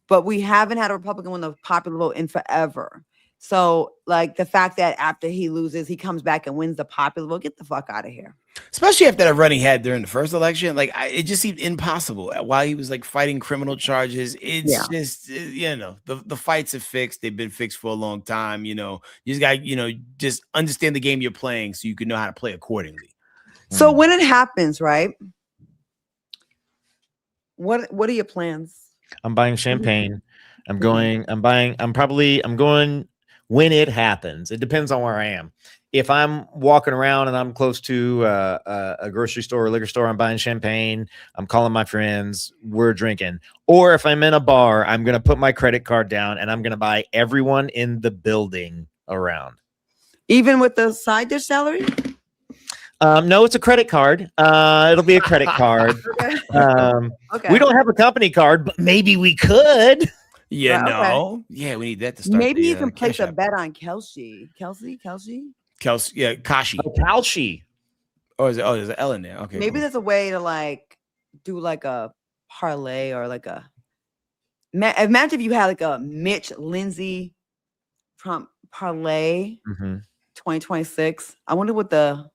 But we haven't had a Republican win the popular vote in forever. So, like, the fact that after he loses, he comes back and wins the popular vote, get the fuck out of here. Especially after that run he had during the first election. Like, it just seemed impossible while he was like fighting criminal charges. It's just, you know, the fights are fixed. They've been fixed for a long time. You know, you just got, you know, just understand the game you're playing so you can know how to play accordingly. So when it happens, right? What are your plans? I'm buying champagne. I'm going when it happens. It depends on where I am. If I'm walking around and I'm close to a grocery store or liquor store, I'm buying champagne. I'm calling my friends. We're drinking. Or if I'm in a bar, I'm going to put my credit card down and I'm going to buy everyone in the building around. Even with the side dish salary? No, it's a credit card. It'll be a credit card. Okay. We don't have a company card, but maybe we could. Yeah, Right, okay. no. Yeah, we need that to start. Maybe the, you can place Cash a App. bet on Kelsey. Yeah, Kashi. Oh, Calci. Or is it? Oh, there's an L in there. Okay. Maybe cool. there's a way to like do like a parlay or like a. Imagine if you had like a Mitch Lindsay parlay 2026. I wonder what the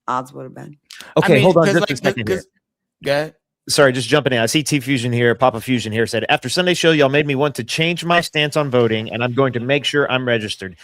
odds would have been. Okay, I mean, hold on 'cause, just like, a second here. Go ahead. Sorry, just jumping in. I see T Fusion here, Papa Fusion here said, after Sunday's show, y'all made me want to change my stance on voting, and I'm going to make sure I'm registered.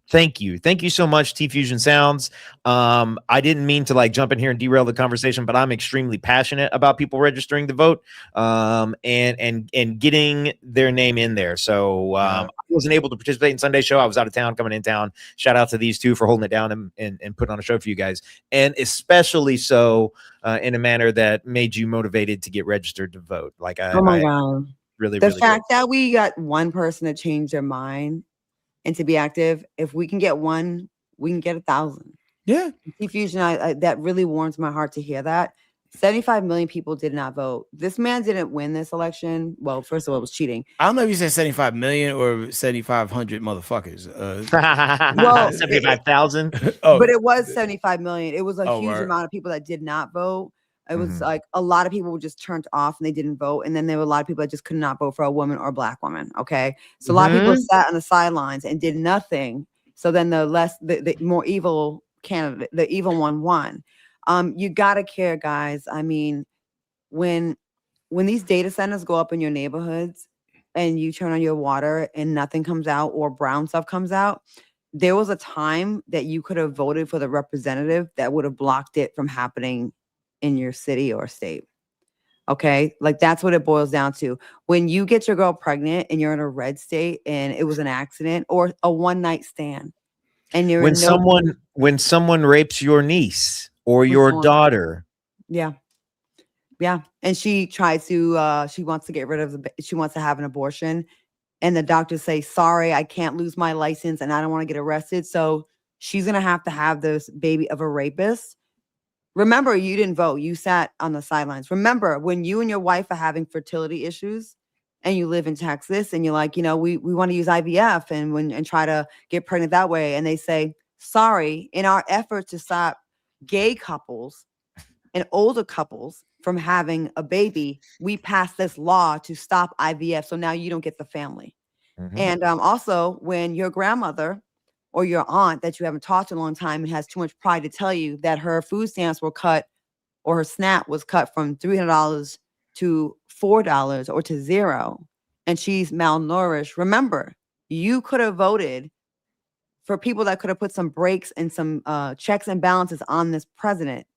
Thank you. Thank you so much, T Fusion Sounds. I didn't mean to like jump in here and derail the conversation, but I'm extremely passionate about people registering to vote and getting their name in there. So I wasn't able to participate in Sunday's show. I was out of town, coming in town. Shout out to these two for holding it down and putting on a show for you guys. And especially so in a manner that made you motivated to get registered to vote. Like Oh my God. really, The really fact that we got one person to change their mind and to be active, if we can get one, we can get 1,000. Yeah. T-Fusion, I that really warms my heart to hear that. 75 million people did not vote. This man didn't win this election. Well, first of all, it was cheating. I don't know if you said 75 million or 7,500 motherfuckers. Well, 75,000. But it was 75 million. It was a huge word. amount of people that did not vote. It was like a lot of people were just turned off and they didn't vote. And then there were a lot of people that just could not vote for a woman or a black woman. Okay. So a lot of people sat on the sidelines and did nothing. So then the more evil candidate, the evil one won. You gotta care, guys. I mean, when these data centers go up in your neighborhoods and you turn on your water and nothing comes out or brown stuff comes out, there was a time that you could have voted for the representative that would have blocked it from happening in your city or state. Okay. Like that's what it boils down to. When you get your girl pregnant and you're in a red state and it was an accident or a one-night stand and you're when someone rapes your niece or your daughter. Yeah. And she tries to she wants to get rid of she wants to have an abortion and the doctors say, sorry, I can't lose my license and I don't want to get arrested. So she's going to have this baby of a rapist. Remember, you didn't vote. You sat on the sidelines. Remember, when you and your wife are having fertility issues and you live in Texas and you're like, you know, we want to use IVF and try to get pregnant that way. And they say, sorry, in our effort to stop gay couples and older couples from having a baby, we passed this law to stop IVF. So now you don't get the family. And also, when your grandmother or your aunt that you haven't talked to in a long time and has too much pride to tell you that her food stamps were cut or her SNAP was cut from $300 to $4 or to $0 and she's malnourished. Remember, you could have voted for people that could have put some brakes and some checks and balances on this president.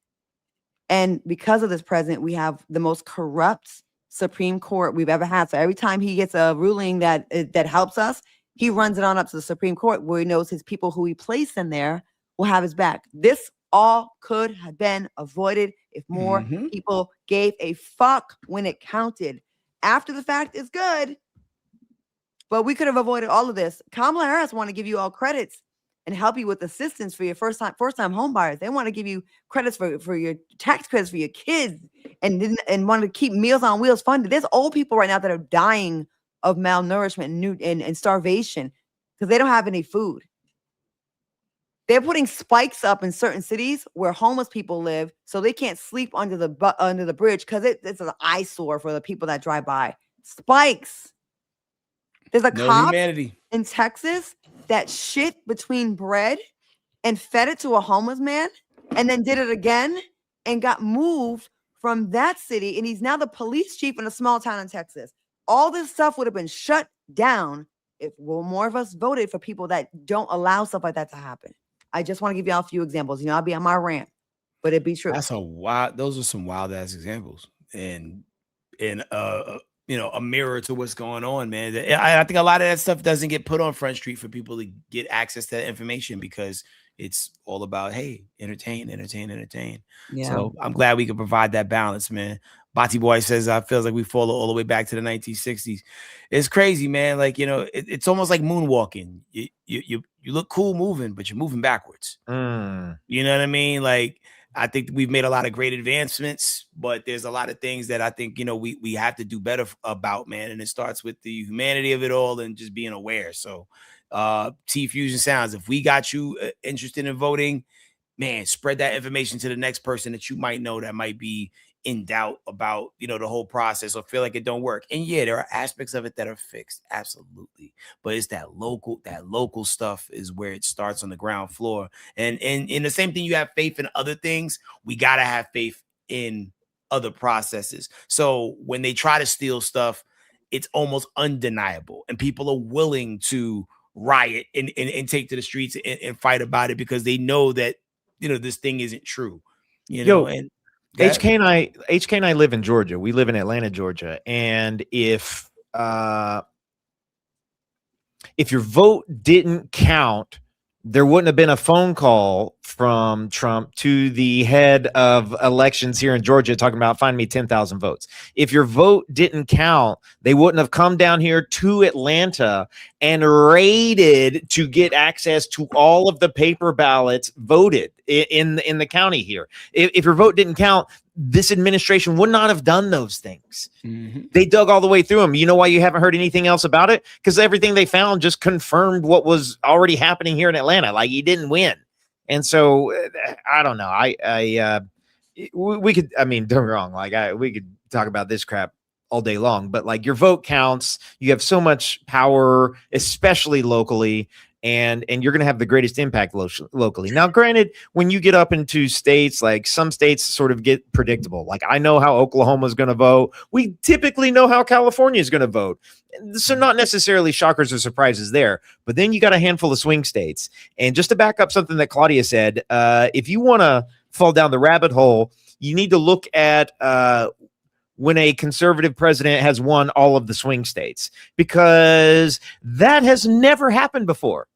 And because of this president, we have the most corrupt Supreme Court we've ever had. So every time he gets a ruling that helps us, he runs it on up to the Supreme Court where he knows his people who he placed in there will have his back. This all could have been avoided if more people gave a fuck when it counted. After the fact is good, but we could have avoided all of this. Kamala Harris want to give you all credits and help you with assistance for your first time home buyers. They want to give you credits for your tax credits for your kids and want to keep Meals on Wheels funded. There's old people right now that are dying of malnourishment and starvation because they don't have any food. They're putting spikes up in certain cities where homeless people live, so they can't sleep under the bridge because it's an eyesore for the people that drive by. Spikes. There's a No cop humanity. in Texas that shit between bread and fed it to a homeless man, and then did it again and got moved from that city, and he's now the police chief in a small town in Texas. All this stuff would have been shut down if more of us voted for people that don't allow stuff like that to happen. I just want to give y'all a few examples. I'll be on my rant, but it'd be true. Those are some wild ass examples, and a mirror to what's going on, man. I think a lot of that stuff doesn't get put on Front Street for people to get access to that information because it's all about, hey, entertain. Yeah. So I'm glad we could provide that balance, man. Bati Boy says, I feels like we fall all the way back to the 1960s. It's crazy, man. Like, it's almost like moonwalking. You look cool moving, but you're moving backwards. You know what I mean? Like, I think we've made a lot of great advancements, but there's a lot of things that I think, we have to do better about, man. And it starts with the humanity of it all and just being aware. So T Fusion Sounds, if we got you interested in voting, man, spread that information to the next person that you might know that might be in doubt about, the whole process or feel like it don't work. And yeah, there are aspects of it that are fixed. Absolutely. But it's that local stuff is where it starts on the ground floor. And in the same thing, you have faith in other things. We got to have faith in other processes. So when they try to steal stuff, it's almost undeniable. And people are willing to riot and take to the streets and fight about it because they know that, this thing isn't true. And HK and I live in Georgia. We live in Atlanta, Georgia. And if your vote didn't count, there wouldn't have been a phone call from Trump to the head of elections here in Georgia talking about find me 10,000 votes. If your vote didn't count, they wouldn't have come down here to Atlanta and raided to get access to all of the paper ballots voted in the county here. If your vote didn't count, this administration would not have done those things. Mm-hmm. They dug all the way through them. You know why you haven't heard anything else about it? Because everything they found just confirmed what was already happening here in Atlanta. Like, he didn't win. And so I don't know. We could, don't get me wrong. Like, we could talk about this crap all day long, but like, your vote counts. You have so much power, especially locally. And you're going to have the greatest impact locally. Now, granted, when you get up into states, like some states sort of get predictable. Like, I know how Oklahoma is going to vote. We typically know how California is going to vote. So not necessarily shockers or surprises there. But then you got a handful of swing states. And just to back up something that Claudia said, if you want to fall down the rabbit hole, you need to look at when a conservative president has won all of the swing states, because that has never happened before.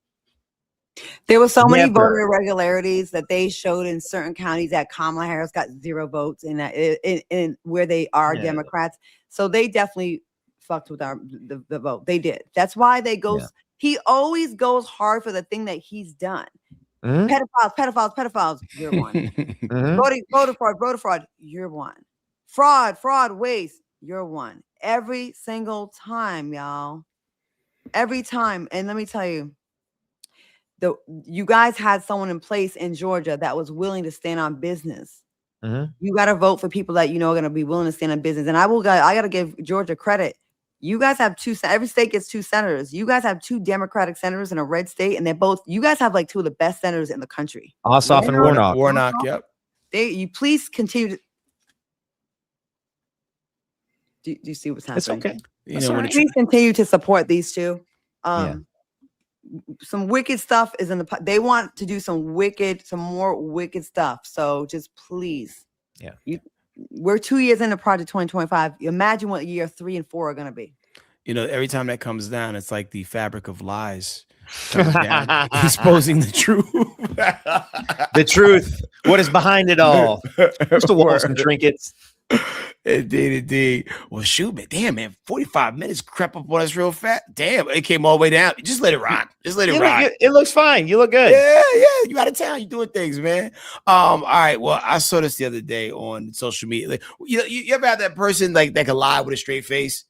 There were so many voter irregularities that they showed in certain counties that Kamala Harris got 0 votes in where they are Democrats. So they definitely fucked with the vote. They did. That's why they go. Yeah. He always goes hard for the thing that he's done. Mm-hmm. Pedophiles. You're one. Mm-hmm. Voter fraud. You're one. Fraud, waste. You're one. Every single time, y'all. Every time. And let me tell you. You guys had someone in place in Georgia that was willing to stand on business. Mm-hmm. You got to vote for people that are going to be willing to stand on business. And I got to give Georgia credit. You guys have every state gets 2 senators. You guys have 2 Democratic senators in a red state, and you guys have like 2 of the best senators in the country. Ossoff and Warnock. Warnock, yep. You please continue to. Do you see what's happening? It's okay. Please continue to support these 2. Some wicked stuff is in they want to do some more wicked stuff. So just please. Yeah. We're 2 years into Project 2025. Imagine what year 3 and 4 are going to be. Every time that comes down, it's like the fabric of lies down, exposing the truth. The truth. What is behind it all? Just the walls and trinkets. Indeed. Well, shoot, man. Damn, man. 45 minutes crept up on us real fast. Damn, it came all the way down. Just let it ride. It looks fine. You look good. Yeah. You out of town. You doing things, man. All right. Well, I saw this the other day on social media. Like, you ever have that person like that can lie with a straight face?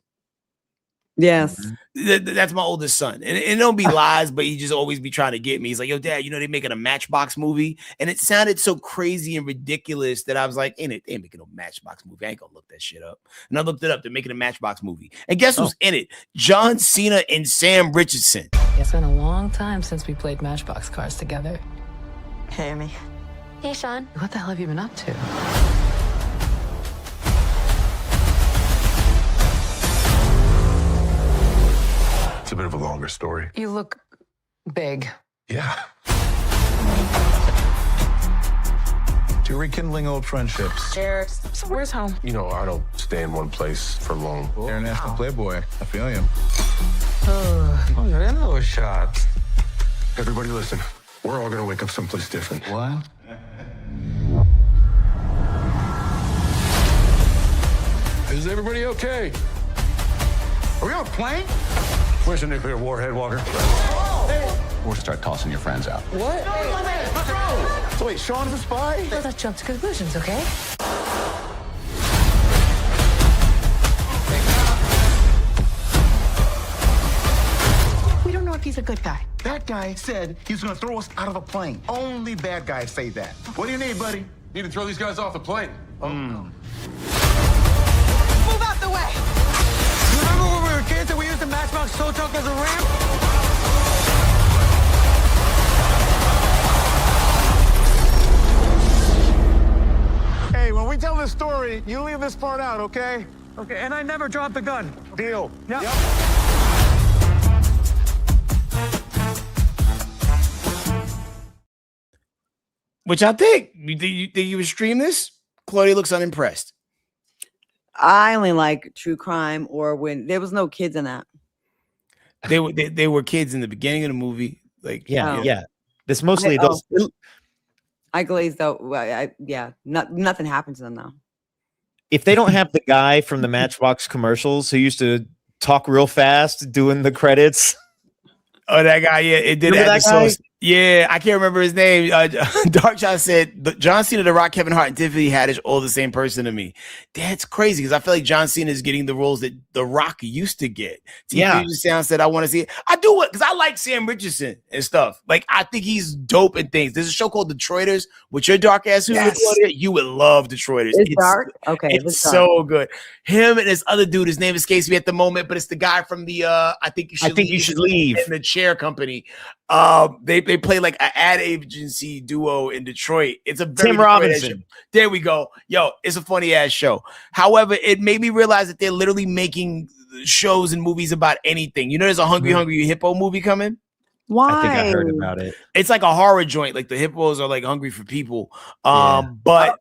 Yes. That's my oldest son, and it don't be lies, but he just always be trying to get me. He's like, "Yo, Dad, you know they making a Matchbox movie," and it sounded so crazy and ridiculous that I was like, "Ain't it? They ain't making no Matchbox movie. I ain't gonna look that shit up." And I looked it up. They're making a Matchbox movie, and guess who's in it? John Cena and Sam Richardson. It's been a long time since we played Matchbox cards together. Hey, Amy. Hey, Sean. What the hell have you been up to? It's a bit of a longer story. You look big. Yeah. To rekindling old friendships. Cheers. So where's home? You know, I don't stay in one place for long. International Playboy. I feel you. Oh, another shot. Everybody listen. We're all gonna wake up someplace different. What? Is everybody okay? Are we on a plane? Where's the nuclear warhead, Walker? Or start tossing your friends out. What? So wait, Sean's a spy? Let's jump to conclusions, okay? We don't know if he's a good guy. That guy said he was gonna throw us out of a plane. Only bad guys say that. What do you need, buddy? Need to throw these guys off the plane. Move out the way! Remember when we were kids and we used the Matchbox tow truck as a ramp? Hey, when we tell this story, you leave this part out, okay? Okay, and I never dropped the gun. Deal. Yep. Which I think you think you would stream this? Claudia looks unimpressed. I only like true crime or when there was no kids in that. They were kids in the beginning of the movie. Like Yeah. This mostly I- those. I glazed out. Nothing happened to them though. If they don't have the guy from the Matchbox commercials who used to talk real fast doing the credits. Oh, that guy, yeah, it did Remember add the that guy? sauce. Yeah, I can't remember his name. Darkshot said John Cena, The Rock, Kevin Hart, and Tiffany Haddish all the same person to me. That's crazy because I feel like John Cena is getting the roles that The Rock used to get. Yeah. Sound said I want to see it. I do it because I like Sam Richardson and stuff. Like I think he's dope and things. There's a show called Detroiters with your dark ass. Yes. You would love Detroiters. It's dark. Okay, It's dark. so good. Him and this other dude, his name escapes me at the moment, but it's the guy from the I think you should leave in the chair company. They play like an ad agency duo in Detroit. It's a very Tim Detroit Robinson. show. There we go. Yo, it's a funny ass show. However, it made me realize that they're literally making shows and movies about anything. You know, there's a Hungry Hippo movie coming. Why? I think I heard about it. It's like a horror joint. Like the hippos are like hungry for people. Yeah. But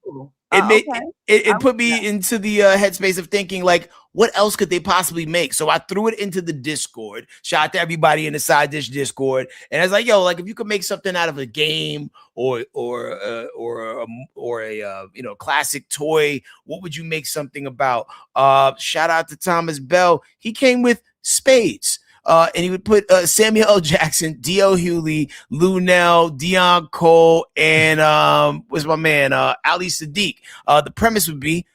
it okay. put me into the headspace of thinking like, what else could they possibly make? So I threw it into the Discord. Shout out to everybody in the Side Dish Discord, and I was like, yo, like if you could make something out of a game or a classic toy, what would you make something about? Shout out to Thomas Bell. He came with spades. And he would put Samuel L. Jackson, D.L. Hewley, Lou Nell, Dion Cole, and what's my man, Ali Sadiq. The premise would be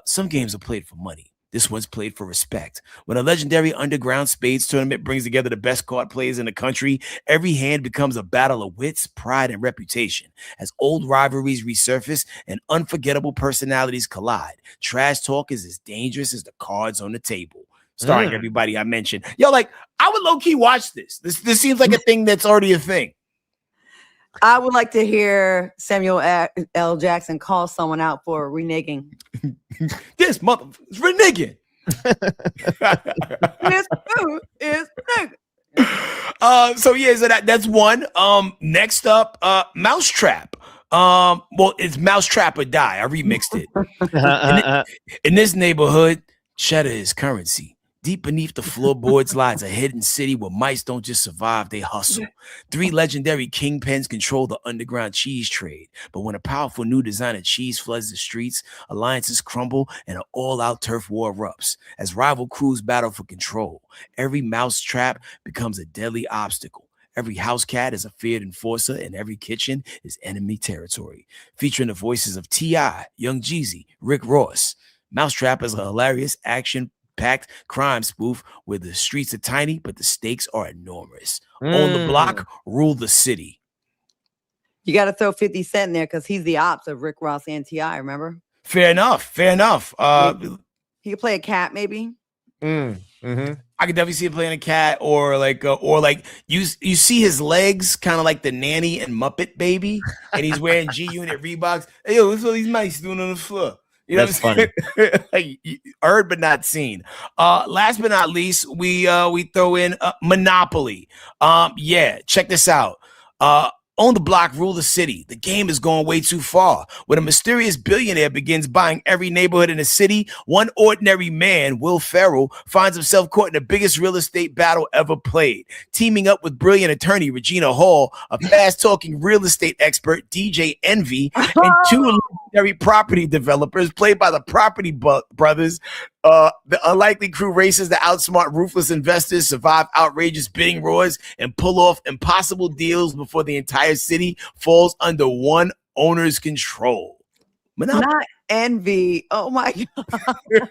some games are played for money. This one's played for respect. When a legendary underground spades tournament brings together the best card players in the country, every hand becomes a battle of wits, pride, and reputation. As old rivalries resurface and unforgettable personalities collide, trash talk is as dangerous as the cards on the table. Starring everybody I mentioned. Yo, like, I would low-key watch this. This seems like a thing that's already a thing. I would like to hear Samuel L. Jackson call someone out for reneging. This mother is reneging. This food is reneging. So that's one. Next up, Mousetrap. Well, it's Mousetrap or Die. I remixed it. In this neighborhood, cheddar is currency. Deep beneath the floorboards lies a hidden city where mice don't just survive, they hustle. 3 legendary kingpins control the underground cheese trade. But when a powerful new designer cheese floods the streets, alliances crumble and an all-out turf war erupts. As rival crews battle for control, every mouse trap becomes a deadly obstacle. Every house cat is a feared enforcer, and every kitchen is enemy territory. Featuring the voices of T.I., Young Jeezy, Rick Ross. Mousetrap is a hilarious action action-packed crime spoof where the streets are tiny, but the stakes are enormous. On the block, rule the city. You got to throw 50 Cent in there because he's the ops of Rick Ross and T.I., remember? Fair enough. He could play a cat, maybe. I could definitely see him playing a cat, or like you see his legs kind of like the nanny and Muppet Baby, and he's wearing G-Unit Reeboks. Hey, yo, what's all these mice doing on the floor? You know, That's what I'm saying? Like, heard but not seen. Last but not least, we throw in Monopoly. Check this out. On the block, rule the city. The game is going way too far. When a mysterious billionaire begins buying every neighborhood in the city, one ordinary man, Will Ferrell, finds himself caught in the biggest real estate battle ever played. Teaming up with brilliant attorney Regina Hall, a fast-talking real estate expert, DJ Envy, and two legendary property developers played by the Property Brothers, the unlikely crew races to outsmart ruthless investors, survive outrageous bidding wars, and pull off impossible deals before the entire city falls under one owner's control. Not Envy. Oh my God.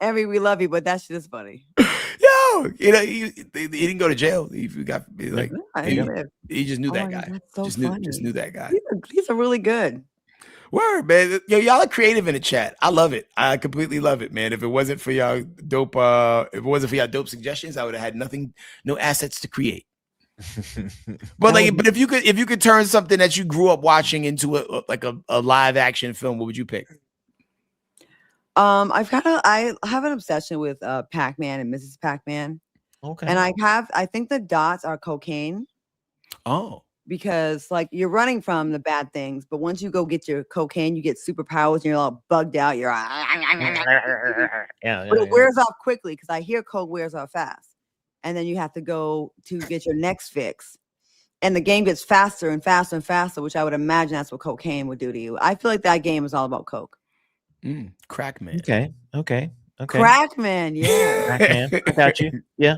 Envy, we love you, but that shit is funny. Yo, you know, he didn't go to jail. He got like he just knew that guy. God, so just funny. knew that guy. These are really good. Word, man. Yo, y'all are creative in the chat. I love it. I completely love it, man. If it wasn't for y'all dope, suggestions, I would have had no assets to create. But if you could turn something that you grew up watching into a live action film, what would you pick? I have an obsession with Pac-Man and Mrs. Pac-Man. Okay. And I think the dots are cocaine. Oh. Because like you're running from the bad things, but once you go get your cocaine, you get superpowers and you're all bugged out. You're but it wears off quickly because I hear coke wears off fast. And then you have to go to get your next fix. And the game gets faster and faster and faster, which I would imagine that's what cocaine would do to you. I feel like that game is all about coke. Crackman. Okay. Crackman, yeah. Crackman. I got you. Yeah.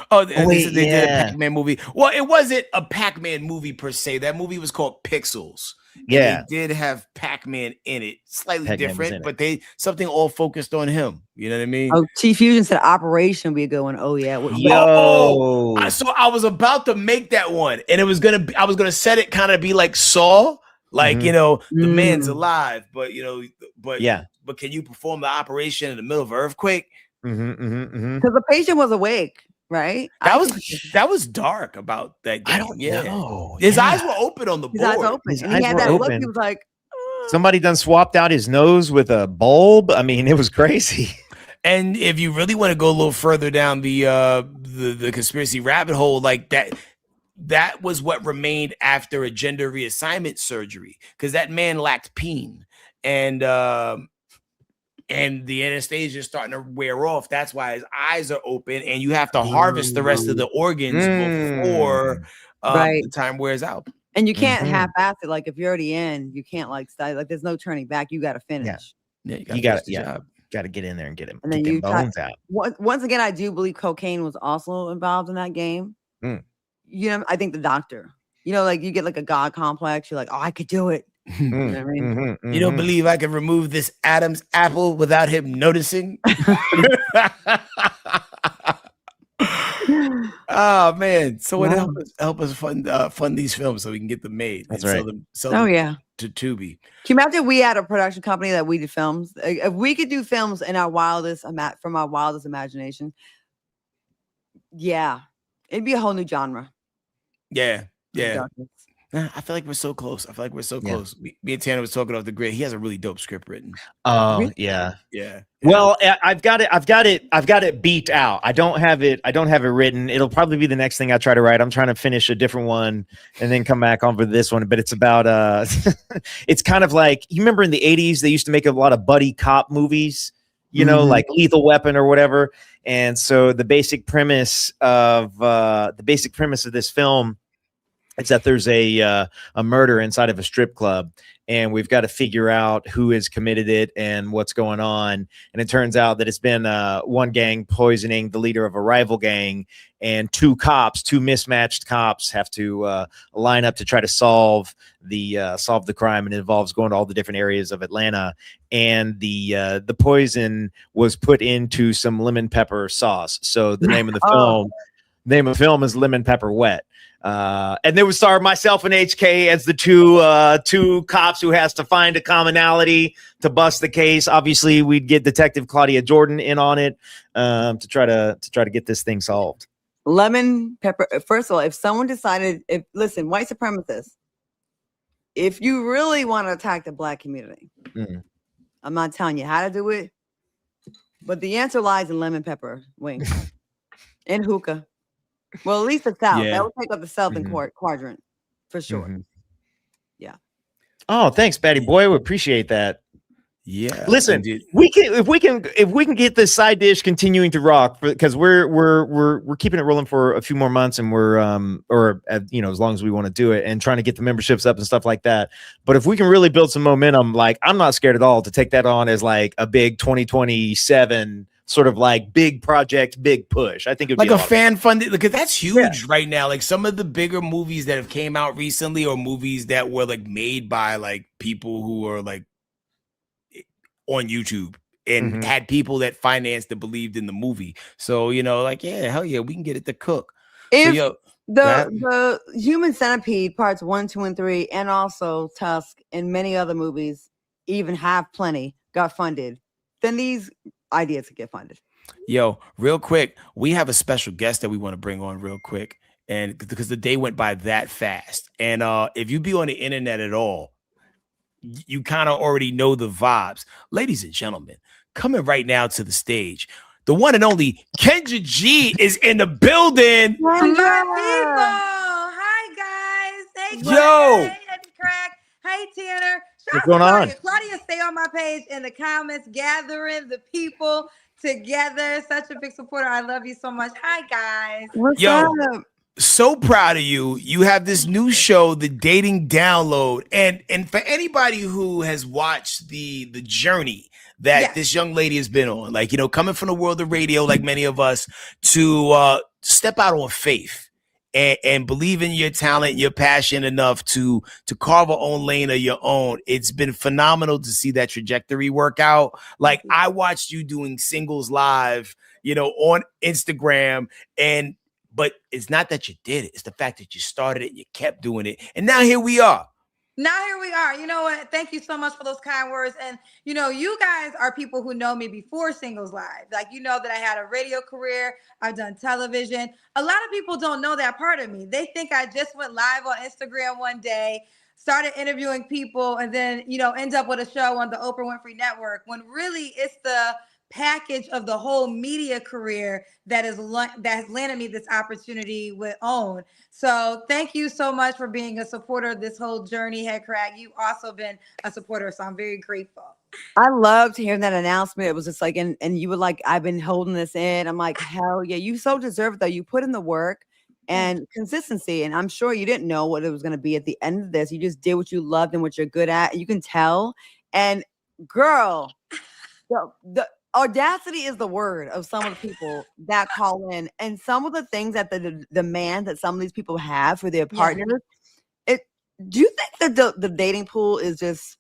They did a Pac-Man movie. Well, it wasn't a Pac-Man movie per se. That movie was called Pixels. Yeah. And they did have Pac-Man in it. Slightly Pac-Man different, but something all focused on him. You know what I mean? Oh, T Fusion said Operation would be a good one. Oh yeah. So I was about to make that one, and I was gonna set it kind of be like Saw. Like, the man's alive, but but can you perform the operation in the middle of an earthquake? Because the patient was awake, right? That was dark about that game. I don't know. His eyes were open on the board. His eyes open. And he had that look. He was like, somebody done swapped out his nose with a bulb. I mean, it was crazy. And if you really want to go a little further down the conspiracy rabbit hole, like that was what remained after a gender reassignment surgery, because that man lacked peen, and the anesthesia is starting to wear off. That's why his eyes are open, and you have to harvest the rest of the organs before the time wears out. And you can't half-ass it. Like if you're already in, you can't like stay. Like there's no turning back. You got to finish. Yeah, you got to get in there and get him. And then you bones out. Once again, I do believe cocaine was also involved in that game. I think the doctor, like you get like a God complex. You're like, oh, I could do it. You know what I mean? You don't believe I can remove this Adam's apple without him noticing? Oh man! So help us fund these films so we can get them made. That's and right. Sell them to Tubi. Can you imagine we had a production company that we did films? If we could do films in our wildest imagination, it'd be a whole new genre. Yeah. I feel like we're so close. Close. Me and Tanner was talking off the grid. He has a really dope script written. Oh, yeah. Well, I've got it beat out. I don't have it written. It'll probably be the next thing I try to write. I'm trying to finish a different one and then come back on for this one. But it's about it's kind of like, you remember in the 80s they used to make a lot of buddy cop movies, like Lethal Weapon or whatever. And so the basic premise of this film, it's that there's a murder inside of a strip club, and we've got to figure out who has committed it and what's going on. And it turns out that it's been one gang poisoning the leader of a rival gang, and two mismatched cops have to line up to try to solve the crime, and it involves going to all the different areas of Atlanta. And the poison was put into some lemon pepper sauce. So the name of the film is Lemon Pepper Wet. And they would star myself and HK as the two cops who has to find a commonality to bust the case. Obviously, we'd get Detective Claudia Jordan in on it to try to get this thing solved. Lemon pepper. First of all, if someone decided, listen, white supremacists, if you really want to attack the Black community, I'm not telling you how to do it, but the answer lies in lemon pepper wings and hookah. Well, at least the South. Yeah. That would take up the Southern quadrant for sure. Yeah. Oh, thanks, Batty Boy. We appreciate that. Yeah. Listen, indeed. if we can get this side dish continuing to rock, because we're keeping it rolling for a few more months, and we're as long as we want to do it, and trying to get the memberships up and stuff like that. But if we can really build some momentum, like, I'm not scared at all to take that on as like a big 2027 sort of like big project, big push. I think it'd like be a fan funded, because that's huge Yeah. right now. Like some of the bigger movies that have came out recently, or movies that were like made by like people who are like on YouTube and had people that financed and believed in the movie. So, like, yeah, hell yeah, we can get it to cook. If So, the Human Centipede parts 1, 2, and 3, and also Tusk and many other movies, even Have Plenty, got funded, then these ideas could get funded. Yo, real quick, we have a special guest that we want to bring on real quick, and because the day went by that fast. And if you be on the internet at all, you kind of already know the vibes. Ladies and gentlemen, coming right now to the stage, the one and only Kendra G is in the building. My people. Hi, guys. Hey, Yo. Claudia. Hey, Eddie Crack. Hey, Tanner. What's going on? Claudia, stay on my page in the comments, gathering the people together. Such a big supporter. I love you so much. Hi, guys. What's Yo. up? So proud of you. You have this new show, The Dating Download. And for anybody who has watched the journey that this young lady has been on, like, coming from the world of radio, like many of us, to step out on faith and believe in your talent, your passion enough to carve our own lane of your own. It's been phenomenal to see that trajectory work out. Like, I watched you doing singles live, on Instagram, but it's not that you did it. It's the fact that you started it, you kept doing it. And now here we are. Now here we are. You know what? Thank you so much for those kind words. And, you guys are people who know me before Singles Live. Like, you know that I had a radio career. I've done television. A lot of people don't know that part of me. They think I just went live on Instagram one day, started interviewing people, and then, end up with a show on the Oprah Winfrey Network, when really it's the package of the whole media career that has landed me this opportunity with OWN. So thank you so much for being a supporter of this whole journey, Head Crack. You've also been a supporter, so I'm very grateful. I loved hearing that announcement. It was just like, and you were like, I've been holding this in. I'm like, hell yeah, you so deserve it, though. You put in the work and consistency, and I'm sure you didn't know what it was going to be at the end of this. You just did what you loved and what you're good at. You can tell. And girl, the audacity is the word of some of the people that call in, and some of the things that the demand that some of these people have for their partners. Do you think that the dating pool is just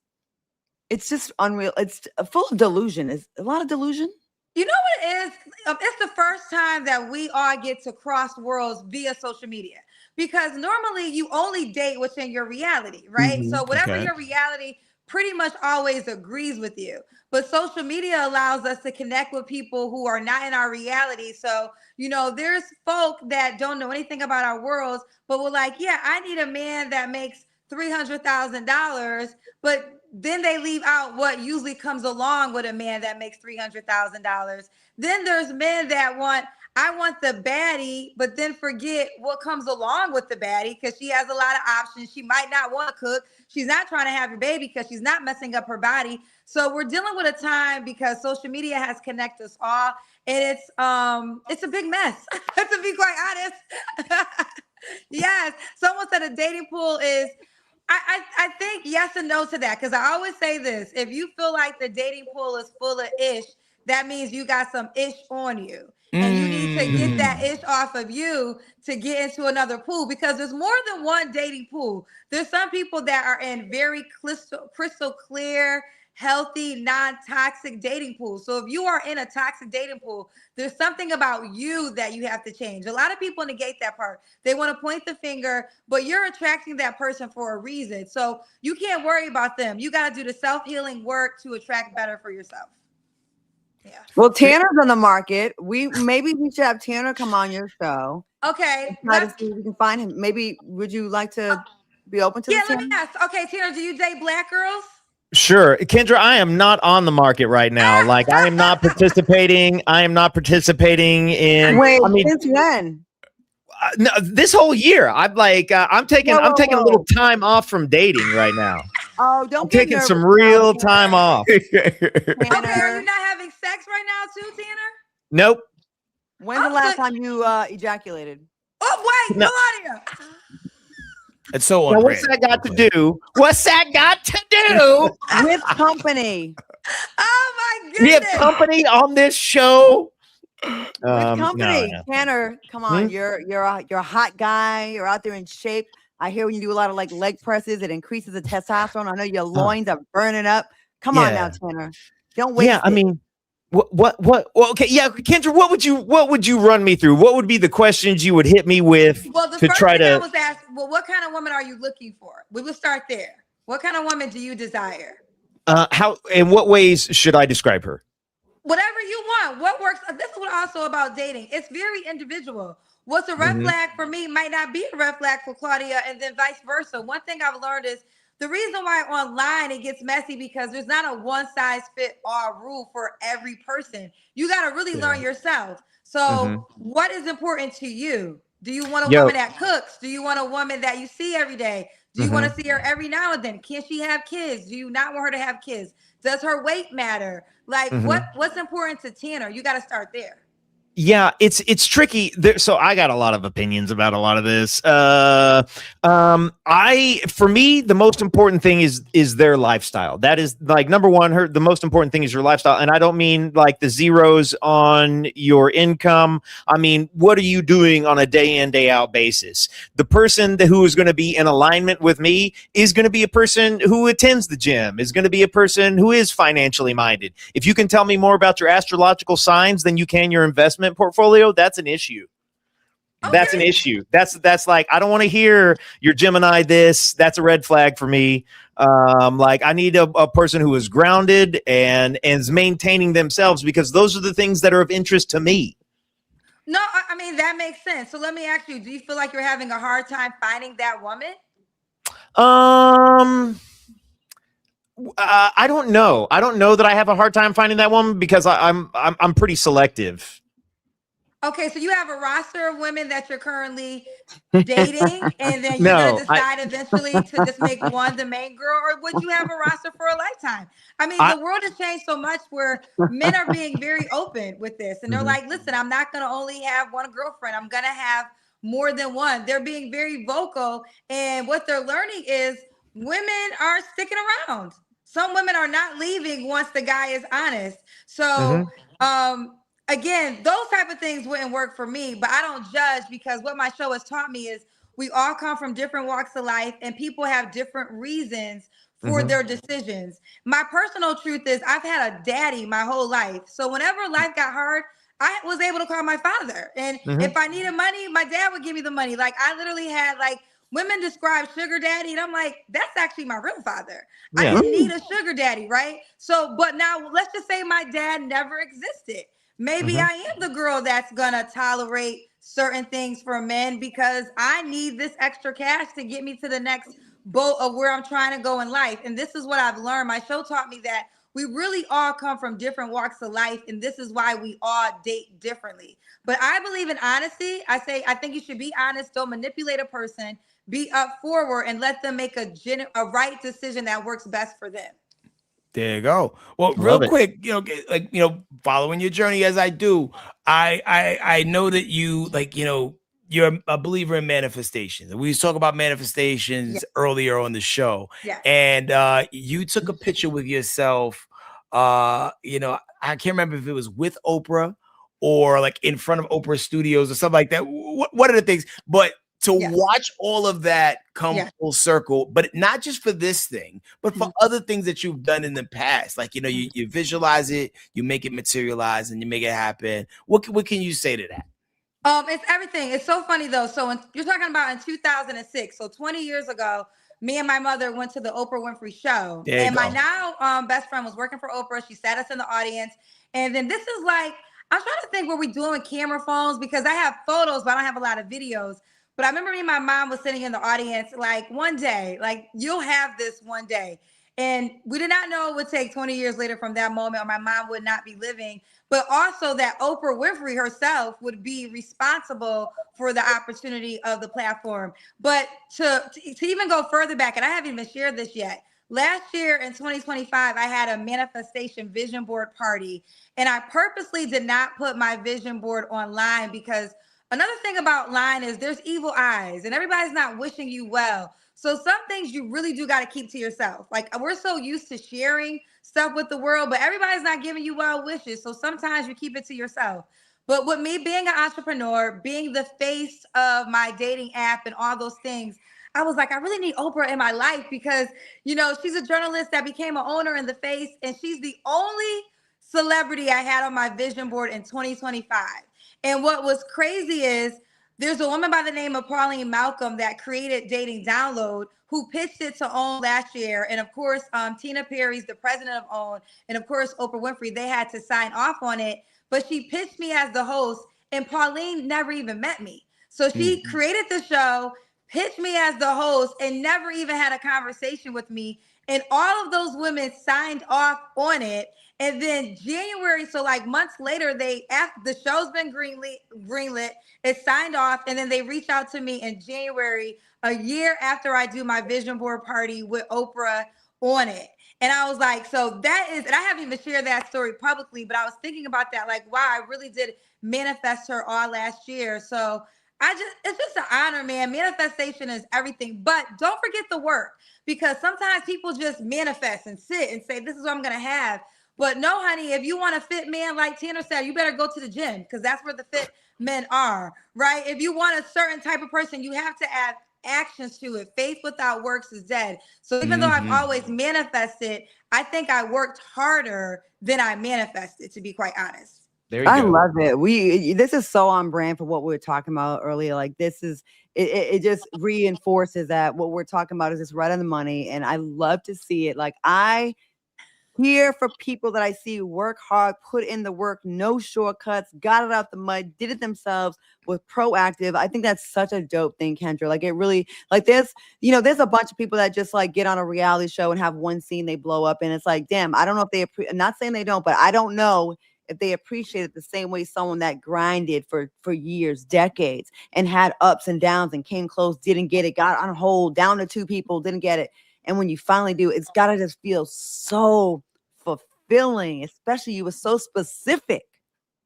unreal? It's full of delusion. Is a lot of delusion. You know what it is? It's the first time that we all get to cross worlds via social media, because normally you only date what's in your reality, right? So whatever your reality pretty much always agrees with you. But social media allows us to connect with people who are not in our reality. So, there's folk that don't know anything about our worlds, but we're like, yeah, I need a man that makes $300,000. But then they leave out what usually comes along with a man that makes $300,000. Then there's men that I want the baddie, but then forget what comes along with the baddie, because she has a lot of options. She might not want to cook. She's not trying to have a baby because she's not messing up her body. So we're dealing with a time, because social media has connected us all, and it's a big mess, to be quite honest. Yes. Someone said a dating pool is, I think yes and no to that, because I always say this: if you feel like the dating pool is full of ish, that means you got some ish on you, and you need to get that ish off of you to get into another pool, because there's more than one dating pool. There's some people that are in very crystal clear, healthy, non-toxic dating pool. So if you are in a toxic dating pool, there's something about you that you have to change. A lot of people negate that part. They want to point the finger, but you're attracting that person for a reason. So you can't worry about them. You got to do the self-healing work to attract better for yourself. Yeah. Well, Tanner's on the market. Maybe we should have Tanner come on your show. Okay. Try to see if we can find him. Maybe would you like to be open to Yeah, this? let me ask. Okay, Tanner, do you date black girls? Sure. Kendra, I am not on the market right now. Like, I am not participating. In. Wait, I mean, since when? No, this whole year. I'm like, I'm taking a little time off from dating right now. Oh, don't I'm get taking nervous some now, real Tanner. time off. Okay, are you not having sex right now too, Tanner? Nope. When's the last time you ejaculated? Oh, wait, No. Melania. It's so Now, on what's brand. that got to do? What's that got to do? With company. Oh my We have goodness. company on this show. With company. no. Tanner, come on. You're a hot guy. You're out there in shape. I hear when you do a lot of like leg presses, it increases the testosterone. I know your loins are burning up. Come on now, Tanner. Don't waste Yeah, I it. mean, what? Well, okay, yeah, Kendra, what would you run me through? What would be the questions you would hit me with Well, the to first try thing I to? was asked, well, what kind of woman are you looking for? We will start there. What kind of woman do you desire? How? In what ways should I describe her? Whatever you want. What works? This is what also about dating. It's very individual. What's a red flag for me might not be a red flag for Claudia, and then vice versa. One thing I've learned is the reason why online it gets messy, because there's not a one size fit all rule for every person. You got to really learn yourself. So what is important to you? Do you want a woman that cooks? Do you want a woman that you see every day? Do you want to see her every now and then? Can she have kids? Do you not want her to have kids? Does her weight matter? Like what's important to Tanner? You got to start there. Yeah, it's tricky. So I got a lot of opinions about a lot of this. For me, the most important thing is their lifestyle. That is like number one. The most important thing is your lifestyle, and I don't mean like the zeros on your income. I mean, what are you doing on a day in, day out basis? The person who is going to be in alignment with me is going to be a person who attends the gym. Is going to be a person who is financially minded. If you can tell me more about your astrological signs than you can your investment portfolio, that's an issue. That's an issue. That's like, I don't want to hear your Gemini this. That's a red flag for me. Like, I need a person who is grounded and is maintaining themselves, because those are the things that are of interest to me. No, I mean, that makes sense. So let me ask you, do you feel like you're having a hard time finding that woman? I don't know. I don't know that I have a hard time finding that woman, because I'm pretty selective. Okay, so you have a roster of women that you're currently dating, and then you're going to decide eventually to just make one the main girl, or would you have a roster for a lifetime? I mean, the world has changed so much where men are being very open with this, and they're like, listen, I'm not going to only have one girlfriend. I'm going to have more than one. They're being very vocal, and what they're learning is women are sticking around. Some women are not leaving once the guy is honest. So, again, those type of things wouldn't work for me, but I don't judge, because what my show has taught me is we all come from different walks of life, and people have different reasons for their decisions. My personal truth is I've had a daddy my whole life. So whenever life got hard, I was able to call my father. And if I needed money, my dad would give me the money. Like, I literally had, like, women describe sugar daddy, and I'm like, that's actually my real father. I didn't need a sugar daddy, right? So, but now let's just say my dad never existed. Maybe I am the girl that's gonna tolerate certain things for men, because I need this extra cash to get me to the next boat of where I'm trying to go in life. And this is what I've learned. My show taught me that we really all come from different walks of life, and this is why we all date differently. But I believe in honesty. I think you should be honest. Don't manipulate a person. Be up forward and let them make a right decision that works best for them. There you go. Well, real quick, following your journey as I do, I know that you you're a believer in manifestations. We was talking about manifestations earlier on the show. Yeah. And you took a picture with yourself. You know, I can't remember if it was with Oprah or like in front of Oprah Studios or something like that. What are the things? But to watch all of that come full circle, but not just for this thing, but for other things that you've done in the past. Like, you know, you visualize it, you make it materialize, and you make it happen. What can you say to that? It's everything. It's so funny though. So you're talking about in 2006. So 20 years ago, me and my mother went to the Oprah Winfrey show. And my now best friend was working for Oprah. She sat us in the audience. And then this is like, I'm trying to think what we're doing with camera phones because I have photos, but I don't have a lot of videos. But I remember me and my mom was sitting in the audience like one day, like you'll have this one day. And we did not know it would take 20 years later from that moment, or my mom would not be living, but also that Oprah Winfrey herself would be responsible for the opportunity of the platform. But to even go further back, and I haven't even shared this yet, last year in 2025, I had a manifestation vision board party, and I purposely did not put my vision board online because another thing about line is there's evil eyes and everybody's not wishing you well. So some things you really do got to keep to yourself. Like we're so used to sharing stuff with the world, but everybody's not giving you well wishes. So sometimes you keep it to yourself. But with me being an entrepreneur, being the face of my dating app and all those things, I was like, I really need Oprah in my life because, you know, she's a journalist that became an owner in the face, and she's the only celebrity I had on my vision board in 2025. And what was crazy is there's a woman by the name of Pauline Malcolm that created Dating Download, who pitched it to OWN last year. And of course, Tina Perry's the president of OWN. And of course, Oprah Winfrey, they had to sign off on it. But she pitched me as the host, and Pauline never even met me. So she created the show, pitched me as the host, and never even had a conversation with me. And all of those women signed off on it. And then January, so like months later, after the show's been greenlit, it's signed off, and then they reach out to me in January, a year after I do my vision board party with Oprah on it. And I was like, so that is, and I haven't even shared that story publicly, but I was thinking about that, like, wow, I really did manifest her all last year. So it's just an honor, man. Manifestation is everything, but don't forget the work, because sometimes people just manifest and sit and say, this is what I'm going to have. But no, honey, if you want a fit man, like Tanner said, you better go to the gym because that's where the fit men are, right? If you want a certain type of person, you have to add actions to it. Faith without works is dead. So even though I've always manifested, I think I worked harder than I manifested, to be quite honest. There you I go. love it. This is so on brand for what we were talking about earlier. Like this is, it just reinforces that what we're talking about is just right on the money. And I love to see it. Like I here for people that I see work hard, put in the work, no shortcuts, got it out the mud, did it themselves, was proactive. I think that's such a dope thing, Kendra. Like it really, like there's a bunch of people that just like get on a reality show and have one scene they blow up, and it's like, damn, I don't know if I'm not saying they don't, but I don't know if they appreciate it the same way someone that grinded for years, decades, and had ups and downs and came close, didn't get it, got on hold, down to 2 people, didn't get it. And when you finally do, it's got to just feel so fulfilling, especially you were so specific.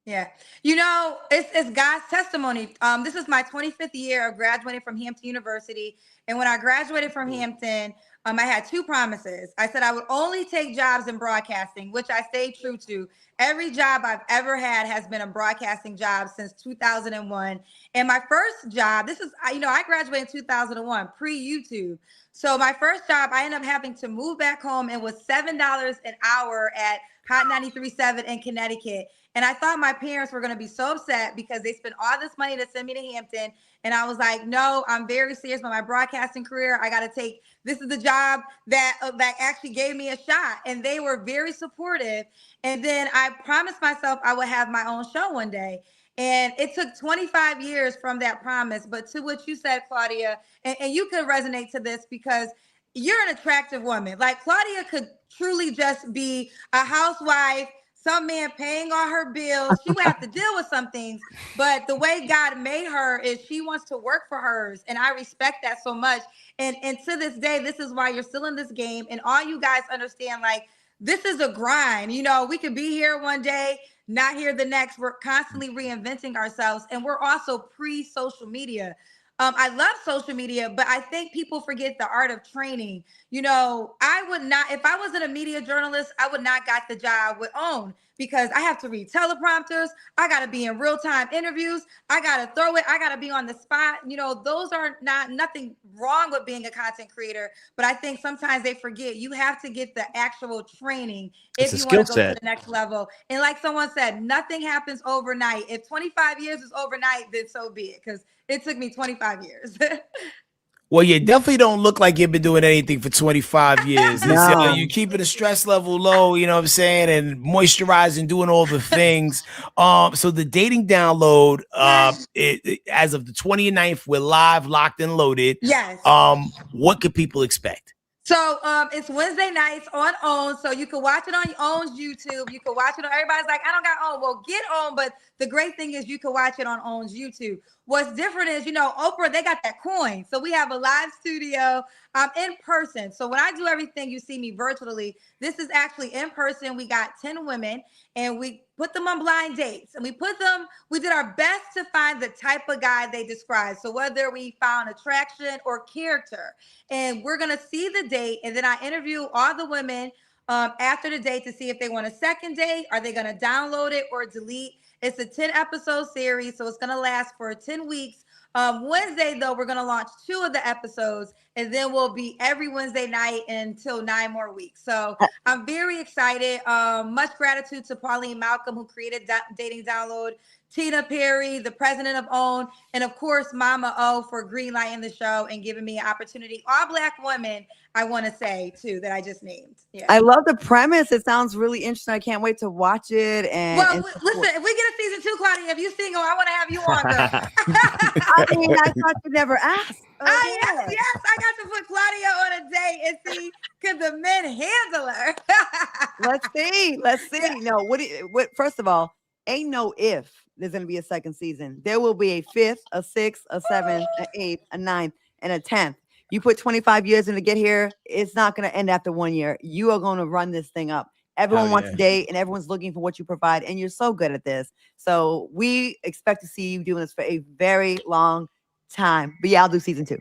Yeah. You know, it's God's testimony. This is my 25th year of graduating from Hampton University. And when I graduated from Hampton, I had 2 promises. I said I would only take jobs in broadcasting, which I stayed true to. Every job I've ever had has been a broadcasting job since 2001. And my first job, I graduated in 2001, pre-YouTube. So my first job, I ended up having to move back home, and was $7 an hour at Hot 93.7 in Connecticut. And I thought my parents were going to be so upset because they spent all this money to send me to Hampton. And I was like, no, I'm very serious about my broadcasting career. I got to take, this is the job that actually gave me a shot. And they were very supportive. And then I promised myself I would have my own show one day. And it took 25 years from that promise. But to what you said, Claudia, and you could resonate to this because you're an attractive woman. Like Claudia could truly just be a housewife, some man paying all her bills. She would have to deal with some things, but the way God made her is she wants to work for hers. And I respect that so much. And to this day, this is why you're still in this game. And all you guys understand, like, this is a grind. You know, we could be here one day, not here the next. We're constantly reinventing ourselves, and we're also pre-social media. I love social media, but I think people forget the art of training. You know, I would not, if I wasn't a media journalist, I would not got the job with OWN, because I have to read teleprompters. I got to be in real-time interviews. I got to throw it. I got to be on the spot. You know, those are nothing wrong with being a content creator, but I think sometimes they forget you have to get the actual training if you want to go to the next level. And like someone said, nothing happens overnight. If 25 years is overnight, then so be it, because it took me 25 years. Well, you definitely don't look like you've been doing anything for 25 years. No. You keeping the stress level low, you know what I'm saying, and moisturizing, doing all the things. So the dating download, as of the 29th, we're live, locked and loaded. Yes. What could people expect? So it's Wednesday nights on OWN, so you can watch it on OWN's YouTube. You can watch it on, everybody's like, I don't got OWN. Well, get OWN, but the great thing is you can watch it on OWN's YouTube. What's different is, you know, Oprah, they got that coin. So we have a live studio in person. So when I do everything, you see me virtually. This is actually in person. We got 10 women, and we put them on blind dates. And we did our best to find the type of guy they described. So whether we found attraction or character. And we're going to see the date, and then I interview all the women after the date to see if they want a second date. Are they going to download it or delete? It's a 10-episode series, so it's going to last for 10 weeks. Wednesday, though, we're going to launch 2 of the episodes, and then we'll be every Wednesday night until 9 more weeks. So I'm very excited. Much gratitude to Pauline Malcolm, who created Dating Download, Tina Perry, the president of OWN, and of course, Mama O for greenlighting the show and giving me an opportunity. All Black women, I want to say, too, that I just named. Yeah. I love the premise. It sounds really interesting. I can't wait to watch it. And listen, if we get a season 2, Claudia, if you single, I want to have you on, girl. I mean, I thought you never asked. Yes, I got to put Claudia on a date and see, could the men handle her? Let's see. Yeah. No, what? First of all, ain't no if there's going to be a second season. There will be a 5th, a 6th, a 7th, an 8th, a 9th, and a 10th. You put 25 years in to get here, it's not going to end after 1 year. You are going to run this thing up. Everyone wants to date, and everyone's looking for what you provide, and you're so good at this. So we expect to see you doing this for a very long time. But yeah, I'll do season 2.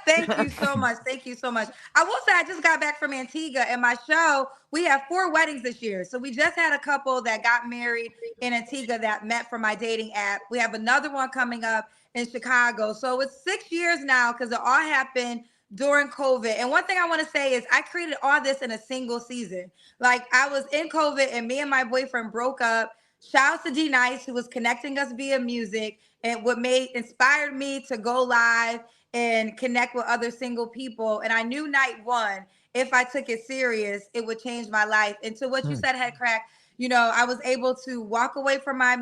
Thank you so much. Thank you so much. I will say I just got back from Antigua, and my show, we have 4 weddings this year. So we just had a couple that got married in Antigua that met for my dating app. We have another one coming up in Chicago. So it's 6 years now, because it all happened during COVID. And one thing I want to say is I created all this in a single season. Like, I was in COVID, and me and my boyfriend broke up. Shout out to D Nice, who was connecting us via music, and what inspired me to go live and connect with other single people. And I knew night 1, if I took it serious, it would change my life. And to what you said, Headcrack, you know, I was able to walk away from my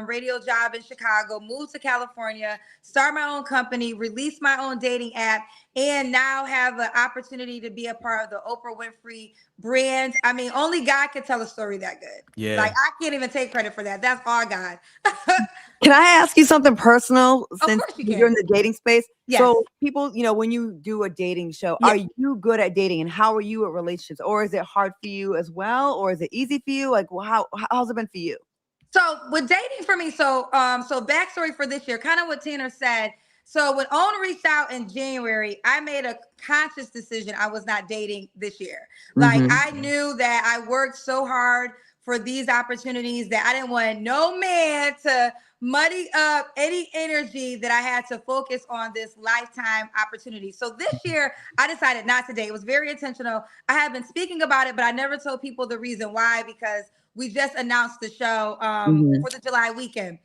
radio job in Chicago, move to California, start my own company, release my own dating app, and now have an opportunity to be a part of the Oprah Winfrey brand. I mean, only God can tell a story that good. Yeah. Like, I can't even take credit for that. That's all God. Can I ask you something personal, since course you can. you're in the dating space? Yes. So people, you know, when you do a dating show, are you good at dating, and how are you at relationships? Or is it hard for you as well? Or is it easy for you? Like, well, how's it been for you? So with dating for me, so backstory for this year, kind of what Tina said. So when OWN reached out in January, I made a conscious decision I was not dating this year. Like, I knew that I worked so hard for these opportunities that I didn't want no man to muddy up any energy that I had to focus on this lifetime opportunity. So this year I decided not to date. It was very intentional. I have been speaking about it, but I never told people the reason why, because we just announced the show for the July weekend.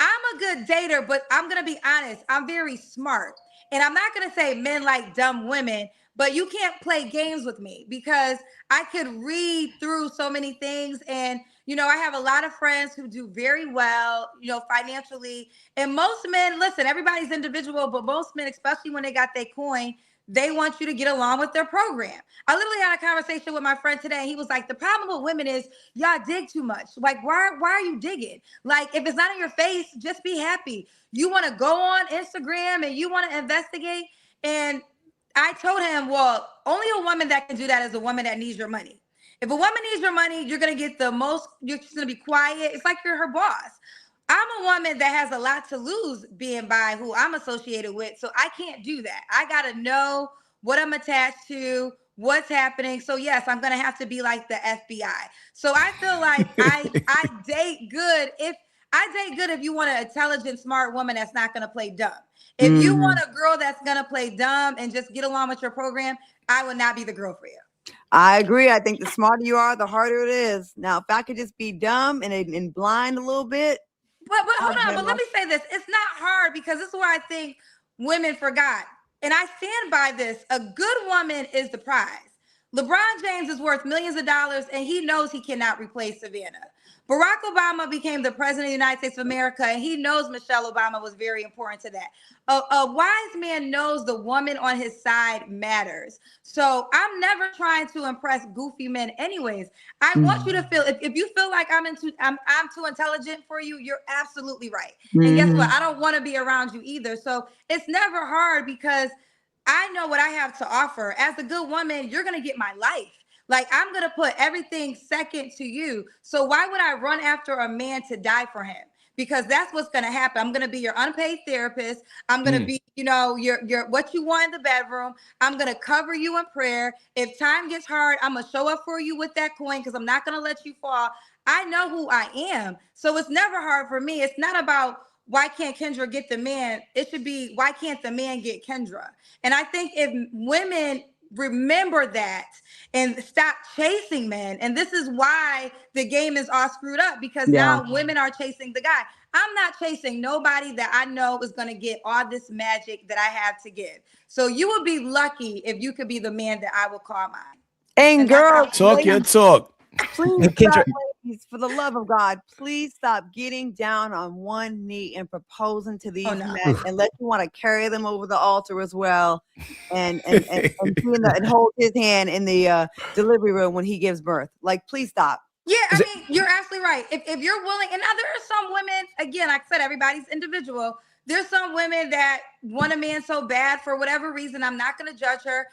I'm a good dater, but I'm going to be honest. I'm very smart. And I'm not going to say men like dumb women, but you can't play games with me, because I could read through so many things. And, you know, I have a lot of friends who do very well, you know, financially. And most men, listen, everybody's individual, but most men, especially when they got their coin, they want you to get along with their program. I literally had a conversation with my friend today, and he was like, the problem with women is y'all dig too much. Like, why are you digging? Like, if it's not in your face, just be happy. You want to go on Instagram and you want to investigate. And I told him, well, only a woman that can do that is a woman that needs your money. If a woman needs your money, you're going to get the most, you're just going to be quiet. It's like you're her boss. I'm a woman that has a lot to lose being by who I'm associated with. So I can't do that. I got to know what I'm attached to, what's happening. So yes, I'm going to have to be like the FBI. So I feel like I date good if you want an intelligent, smart woman that's not going to play dumb. If you want a girl that's going to play dumb and just get along with your program, I would not be the girl for you. I agree. I think the smarter you are, the harder it is. Now, if I could just be dumb and blind a little bit. But hold on, but let me say this. It's not hard because this is where I think women forgot. And I stand by this. A good woman is the prize. LeBron James is worth millions of dollars and he knows he cannot replace Savannah. Barack Obama became the president of the United States of America and he knows Michelle Obama was very important to that. A wise man knows the woman on his side matters. So I'm never trying to impress goofy men anyways. I want you to feel, if you feel like I'm too intelligent for you, you're absolutely right. And guess what? I don't want to be around you either. So it's never hard because I know what I have to offer. As a good woman, you're going to get my life. Like, I'm going to put everything second to you. So why would I run after a man to die for him? Because that's what's going to happen. I'm going to be your unpaid therapist. I'm going to be, your what you want in the bedroom. I'm going to cover you in prayer. If time gets hard, I'm going to show up for you with that coin because I'm not going to let you fall. I know who I am. So it's never hard for me. It's not about why can't Kendra get the man? It should be, why can't the man get Kendra? And I think if women remember that and stop chasing men, and this is why the game is all screwed up because now women are chasing the guy. I'm not chasing nobody that I know is going to get all this magic that I have to give. So you would be lucky if you could be the man that I would call mine. And girl, talk your talk. Please stop, ladies, for the love of God, please stop getting down on one knee and proposing to these men unless you want to carry them over the altar as well and hold his hand in the delivery room when he gives birth. Like, please stop. Yeah, I mean, you're absolutely right. If you're willing, and now there are some women, again, like I said, everybody's individual. There's some women that want a man so bad for whatever reason. I'm not going to judge her.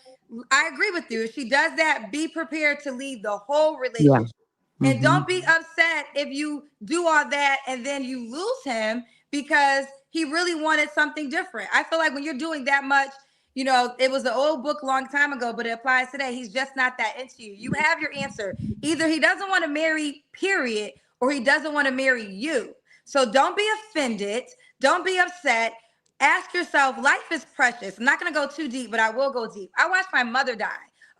I agree with you. If she does that, be prepared to leave the whole relationship. Yeah. And don't be upset if you do all that and then you lose him because he really wanted something different. I feel like when you're doing that much, it was an old book a long time ago, but it applies today. He's just not that into you. You have your answer. Either he doesn't want to marry, period, or he doesn't want to marry you. So don't be offended. Don't be upset. Ask yourself, life is precious. I'm not going to go too deep, but I will go deep. I watched my mother die.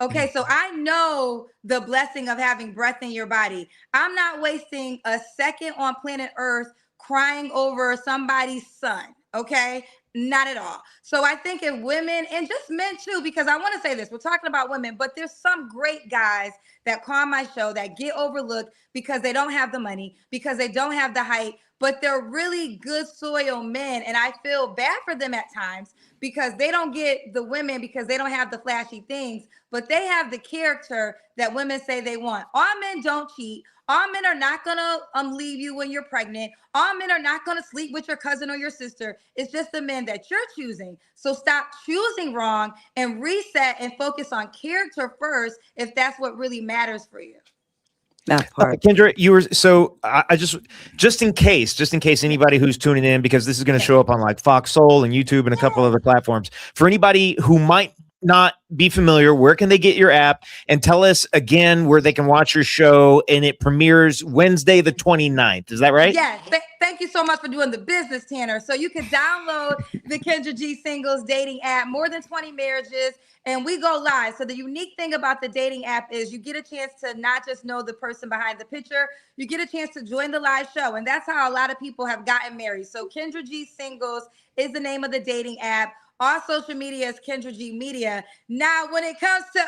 Okay, so I know the blessing of having breath in your body. I'm not wasting a second on planet Earth crying over somebody's son. Okay, not at all. So I think if women and just men too, because I want to say this, we're talking about women, but there's some great guys that call my show that get overlooked because they don't have the money, because they don't have the height, but they're really good soil men. And I feel bad for them at times because they don't get the women because they don't have the flashy things, but they have the character that women say they want. All men don't cheat. All men are not going to leave you when you're pregnant. All men are not going to sleep with your cousin or your sister. It's just the men that you're choosing. So stop choosing wrong and reset and focus on character first if that's what really matters for you. That part. Kendra, you were I just in case anybody who's tuning in, because this is going to show up on like Fox Soul and YouTube and a couple other platforms. For anybody who might not be familiar, where can they get your app? And tell us again where they can watch your show. And it premieres Wednesday, the 29th. Is that right? Yes. Thank you so much for doing the business, Tanner. So you can download the Kendra G Singles dating app, more than 20 marriages, and we go live. So the unique thing about the dating app is you get a chance to not just know the person behind the picture, you get a chance to join the live show. And that's how a lot of people have gotten married. So Kendra G Singles is the name of the dating app. All social media is Kendra G Media. Now, when it comes to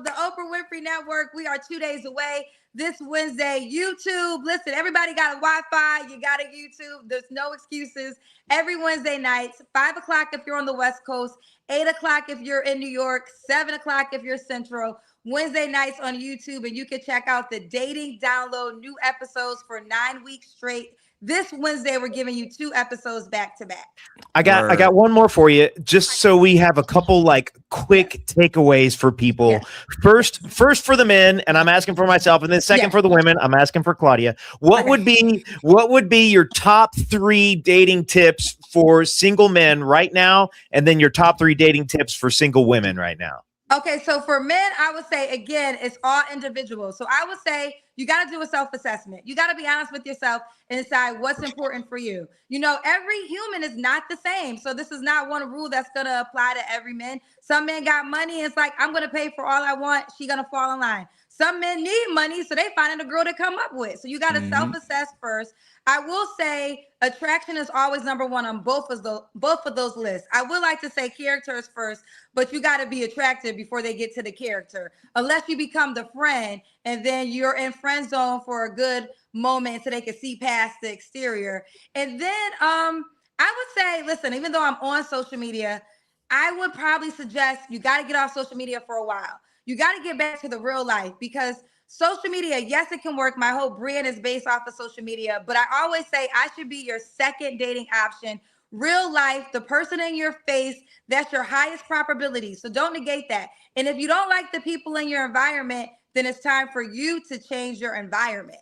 the Oprah Winfrey Network, we are 2 days away. This Wednesday, YouTube. Listen, everybody got a Wi-Fi. You got a YouTube. There's no excuses. Every Wednesday nights, 5 o'clock if you're on the West Coast, 8 o'clock if you're in New York, 7 o'clock if you're Central. Wednesday nights on YouTube, and you can check out the Dating Download, new episodes for 9 weeks straight. this Wednesday, we're giving you 2 episodes back to back. I got one more for you, just so we have a couple like quick takeaways for people. Yes. First for the men, and I'm asking for myself, and then second for the women, I'm asking for Claudia. What would be your top 3 dating tips for single men right now, and then your top 3 dating tips for single women right now? Okay, so for men, I would say, again, it's all individual. So I would say you got to do a self-assessment. You got to be honest with yourself and decide what's important for you. You know, every human is not the same. So this is not one rule that's going to apply to every man. Some men got money. It's like, I'm going to pay for all I want. She going to fall in line. Some men need money, so they finding a girl to come up with. So you got to self-assess first. I will say attraction is always number one on both of those lists. I would like to say characters first, but you got to be attractive before they get to the character. Unless you become the friend and then you're in friend zone for a good moment so they can see past the exterior. And then I would say, listen, even though I'm on social media, I would probably suggest you got to get off social media for a while. You got to get back to the real life, because social media, yes, it can work. My whole brand is based off of social media, but I always say I should be your second dating option. Real life, the person in your face, that's your highest probability. So don't negate that. And if you don't like the people in your environment, then it's time for you to change your environment.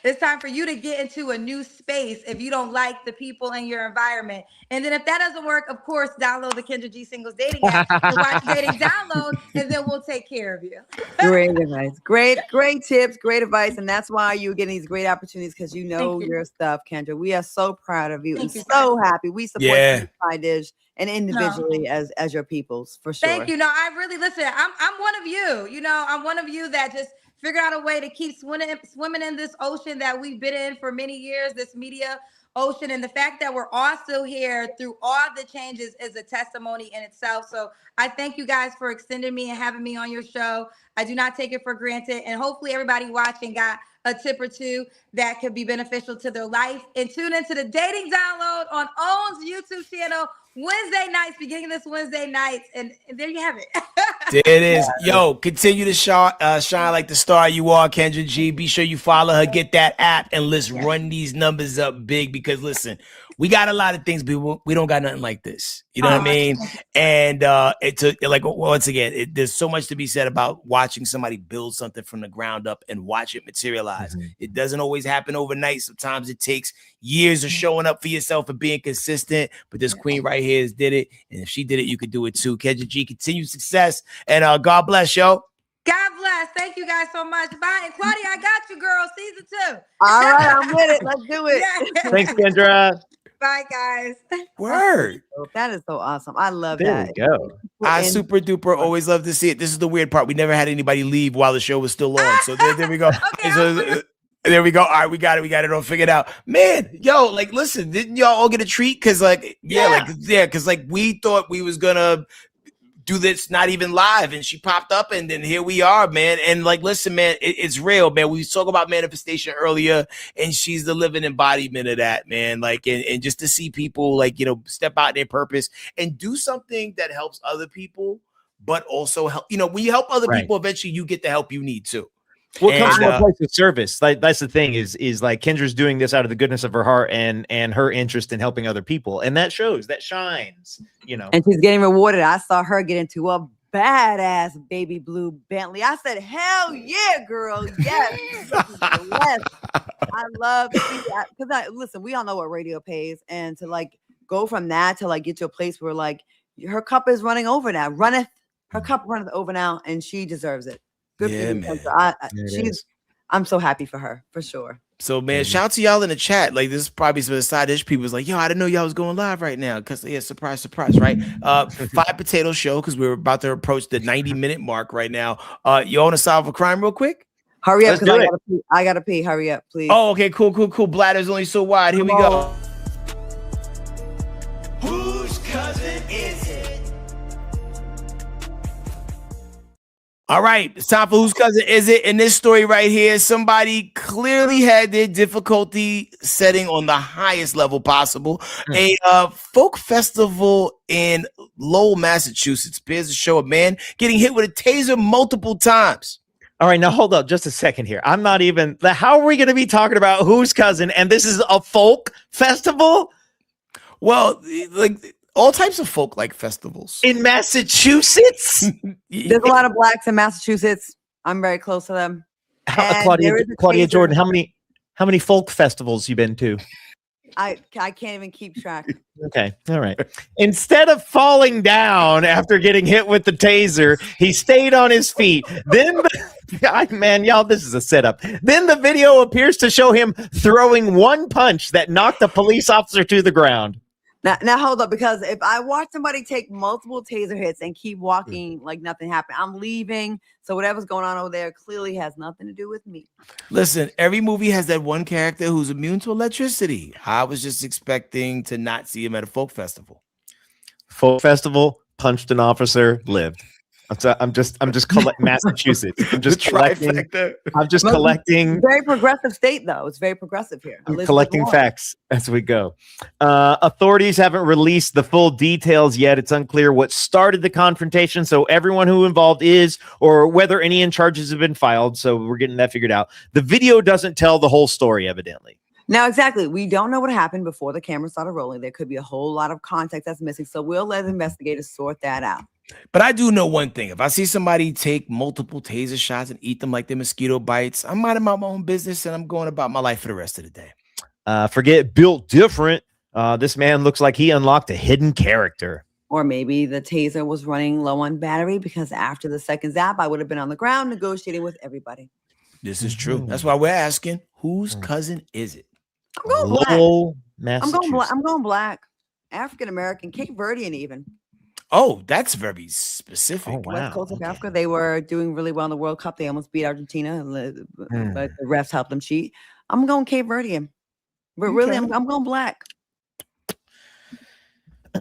It's time for you to get into a new space if you don't like the people in your environment. And then if that doesn't work, of course, download the Kendra G Singles dating app to watch dating download, and then we'll take care of you. Great advice. Great tips, great advice. And that's why you're getting these great opportunities, because you know your stuff, Kendra. We are so proud of you and so happy. We support you, Side Dish, and individually as your peoples, for sure. Thank you. No, I really, listen, I'm one of you. You know, I'm one of you that just figured out a way to keep swimming in this ocean that we've been in for many years, this media ocean. And the fact that we're all still here through all the changes is a testimony in itself. So I thank you guys for extending me and having me on your show. I do not take it for granted. And hopefully everybody watching got a tip or two that could be beneficial to their life. And tune into the Dating Download on OWN's YouTube channel Wednesday nights, beginning this Wednesday nights. And there you have it. There it is. Yo, continue to shine like the star you are, Kendra G. Be sure you follow her, get that app, and let's run these numbers up big, because listen, we got a lot of things, but we don't got nothing like this. You know what I mean? And once again, there's so much to be said about watching somebody build something from the ground up and watch it materialize. It doesn't always happen overnight. Sometimes it takes years of showing up for yourself and being consistent. But this queen right here has did it. And if she did it, you could do it too. Kendra G, continued success. And God bless, yo. God bless. Thank you guys so much. Bye. And Claudia, I got you, girl. Season 2. All right, I'm with it. Let's do it. Yeah. Thanks, Kendra. Bye, guys. Word. That is so awesome. I love There that. we go. I super duper always love to see it. This is the weird part. We never had anybody leave while the show was still on. So there we go. Okay, There we go. All right, we got it all figured out. Man, yo, like, listen, didn't y'all all get a treat? Because, because we thought we was gonna do this not even live, and she popped up, and then here we are, man. And like, listen, man, it's real, man. We talked about manifestation earlier, and she's the living embodiment of that, man. Like, and just to see people, like, you know, step out in their purpose and do something that helps other people, but also help, you know, when you help other people, eventually you get the help you need too. What comes from a place of service? Like, that's the thing is like Kendra's doing this out of the goodness of her heart and her interest in helping other people, and that shows, that shines, you know. And she's getting rewarded. I saw her get into a badass baby blue Bentley. I said, "Hell yeah, girl! Yes, yes." I love because listen. We all know what radio pays, and to like go from that to like get to a place where like her cup is running over now. Her cup runneth over now, and she deserves it. Good for you. I'm so happy for her, for sure. So, man, shout out to y'all in the chat. Like, this is probably some of the Side Dish people was like, yo, I didn't know y'all was going live right now. Because, yeah, surprise, right? Five Potato Show, because we're about to approach the 90-minute mark right now. You want to solve a crime real quick? Hurry up, because I gotta pee. Hurry up, please. Oh, okay, cool. Bladder's only so wide. Here we go. Whose cousin is it? All right, it's time for Whose Cousin Is It? In this story right here, somebody clearly had their difficulty setting on the highest level possible. A folk festival in Lowell, Massachusetts bears to show a man getting hit with a taser multiple times. All right, now hold up just a second here. I'm not even. How are we going to be talking about whose cousin? And this is a folk festival? Well, like all types of folk like festivals in Massachusetts. There's a lot of blacks in Massachusetts. I'm very close to them. Claudia Jordan, how many folk festivals you been to? I can't even keep track. Okay. All right. Instead of falling down after getting hit with the taser, he stayed on his feet. Then, man, y'all, this is a setup. Then the video appears to show him throwing one punch that knocked a police officer to the ground. Now hold up, because if I watch somebody take multiple taser hits and keep walking like nothing happened, I'm leaving. So whatever's going on over there clearly has nothing to do with me. Listen, every movie has that one character who's immune to electricity. I was just expecting to not see him at a folk festival. Folk festival, punched an officer, lived. I'm just collecting Massachusetts. I'm just collecting. I'm just collecting. Very progressive state, though. It's very progressive here. I'm collecting facts as we go. Authorities haven't released the full details yet. It's unclear what started the confrontation. So everyone who involved is, or whether any charges have been filed. So we're getting that figured out. The video doesn't tell the whole story, evidently. Now, exactly. We don't know what happened before the camera started rolling. There could be a whole lot of context that's missing. So we'll let investigators sort that out. But I do know one thing. If I see somebody take multiple taser shots and eat them like they're mosquito bites, I'm minding my own business and I'm going about my life for the rest of the day. Forget built different. This man looks like he unlocked a hidden character. Or maybe the taser was running low on battery, because after the second zap, I would have been on the ground negotiating with everybody. This is true. That's why we're asking, whose cousin is it? I'm going Lowell, black. I'm going black. African American, Cape Verdean even. Oh, that's very specific. Oh, wow. West Coast of Africa. They were doing really well in the World Cup. They almost beat Argentina, but the refs helped them cheat. I'm going Cape Verdean. But really, I'm going black.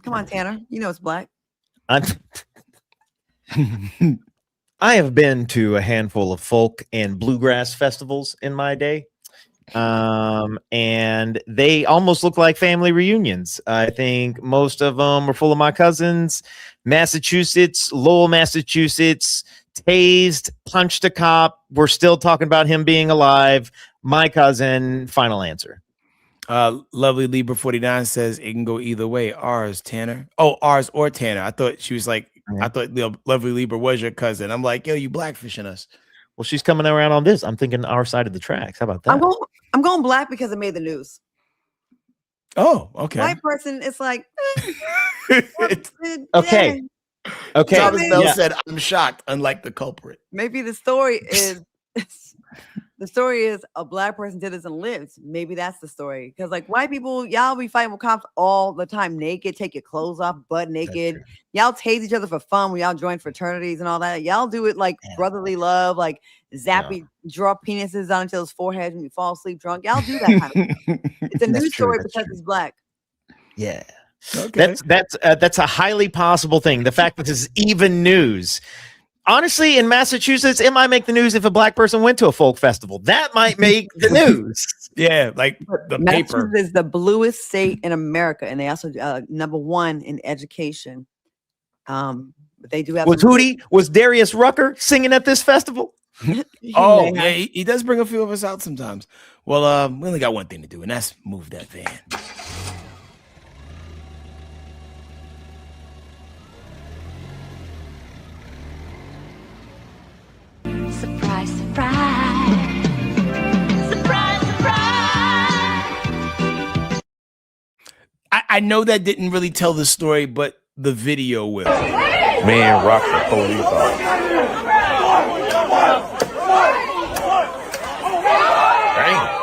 Come on, Tanner. You know it's black. I have been to a handful of folk and bluegrass festivals in my day. And they almost look like family reunions. I think most of them were full of my cousins. Massachusetts, Lowell, Massachusetts, tased, punched a cop. We're still talking about him being alive. My cousin, final answer. Lovely Libra 49 says it can go either way. Ours, Tanner. Oh, ours or Tanner. I thought she was like, I thought Lovely Libra was your cousin. I'm like, yo, you blackfishing us. Well, she's coming around on this. I'm thinking our side of the tracks. How about that? I'm going black because it made the news. Oh, okay. White person, it's like, okay. Okay. Thomas Bell said, I'm shocked, unlike the culprit. Maybe the story is a black person did this and lived. Maybe that's the story. Because like white people, y'all be fighting with cops all the time, naked, take your clothes off, butt naked. Y'all tase each other for fun when y'all join fraternities and all that. Y'all do it like brotherly love, like zappy, draw penises on each other's foreheads when you fall asleep drunk. Y'all do that kind of stuff. It's a news story because it's black. Yeah. Okay. That's a highly possible thing. The fact that this is even news. Honestly, in Massachusetts, it might make the news if a black person went to a folk festival. That might make the news. Yeah, like the paper. Massachusetts is the bluest state in America, and they also #1 in education. But they do have. Was Darius Rucker singing at this festival? Oh, yeah, he does bring a few of us out sometimes. Well, we only got one thing to do, and that's move that van. Surprise, surprise. Surprise, surprise. I know that didn't really tell the story, but the video will. Man, rock the police off. Dang.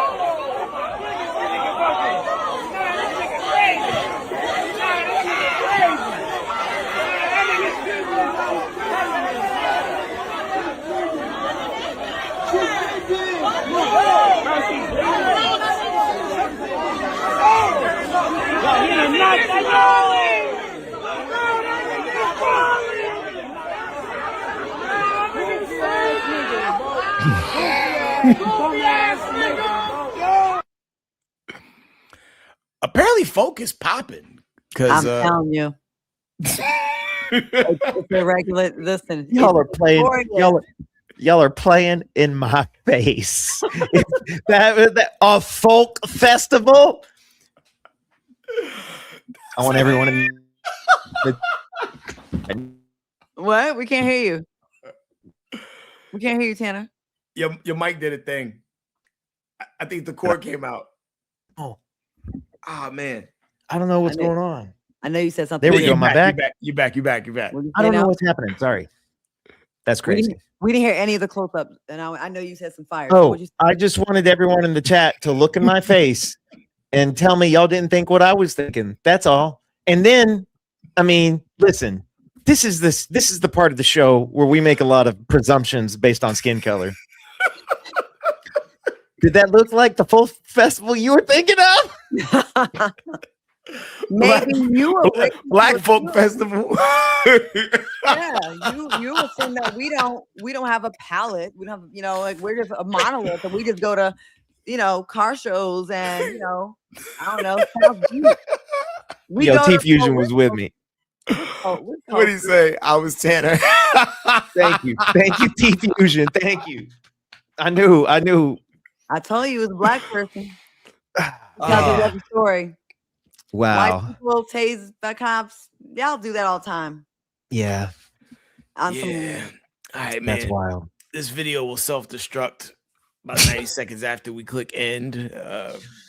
Apparently, folk is popping. I'm telling you, it's irregular. Listen, Y'all are playing. Y'all are playing in my face. that a folk festival. I want everyone in What? We can't hear you. We can't hear you, Tanner. Your mic did a thing. I think the cord came out. Oh man. I don't know what's going on. I know you said something. There we go. My back. You back. What did you I say don't know now? what's happening. Sorry. That's crazy. We didn't hear any of the close-ups, and I know you said some fire. Oh, What'd you say? I just wanted everyone in the chat to look in my face and tell me y'all didn't think what I was thinking. That's all. And then, I mean, listen, this is the part of the show where we make a lot of presumptions based on skin color. Did that look like the full festival you were thinking of? Maybe you were Black Folk Festival. Yeah, you assume that we don't have a palette. We don't have, like we're just a monolith, and we just go to, car shows and I don't know. South Beach. We Yo, go T to Fusion was with me. What did he say? I was Tanner. Thank you, T Fusion. Thank you. I knew. I told you it was a black person. Tell the story. Wow. White people tase the cops. Y'all do that all the time. Yeah. All right, man. That's wild. This video will self-destruct about 90 seconds after we click end.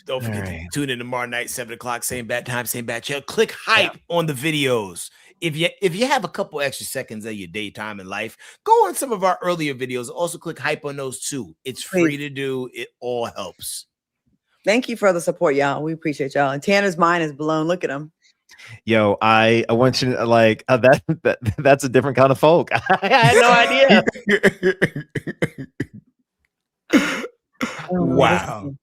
Don't forget to tune in tomorrow night, 7 o'clock, same bad time, same bad channel. Click hype on the videos. If you have a couple extra seconds of your daytime in life, go on some of our earlier videos. Also click hype on those too. It's free to do. It all helps. Thank you for the support, y'all. We appreciate y'all. And Tanner's mind is blown. Look at him. Yo, I want you to like that's a different kind of folk. I had no idea. Wow.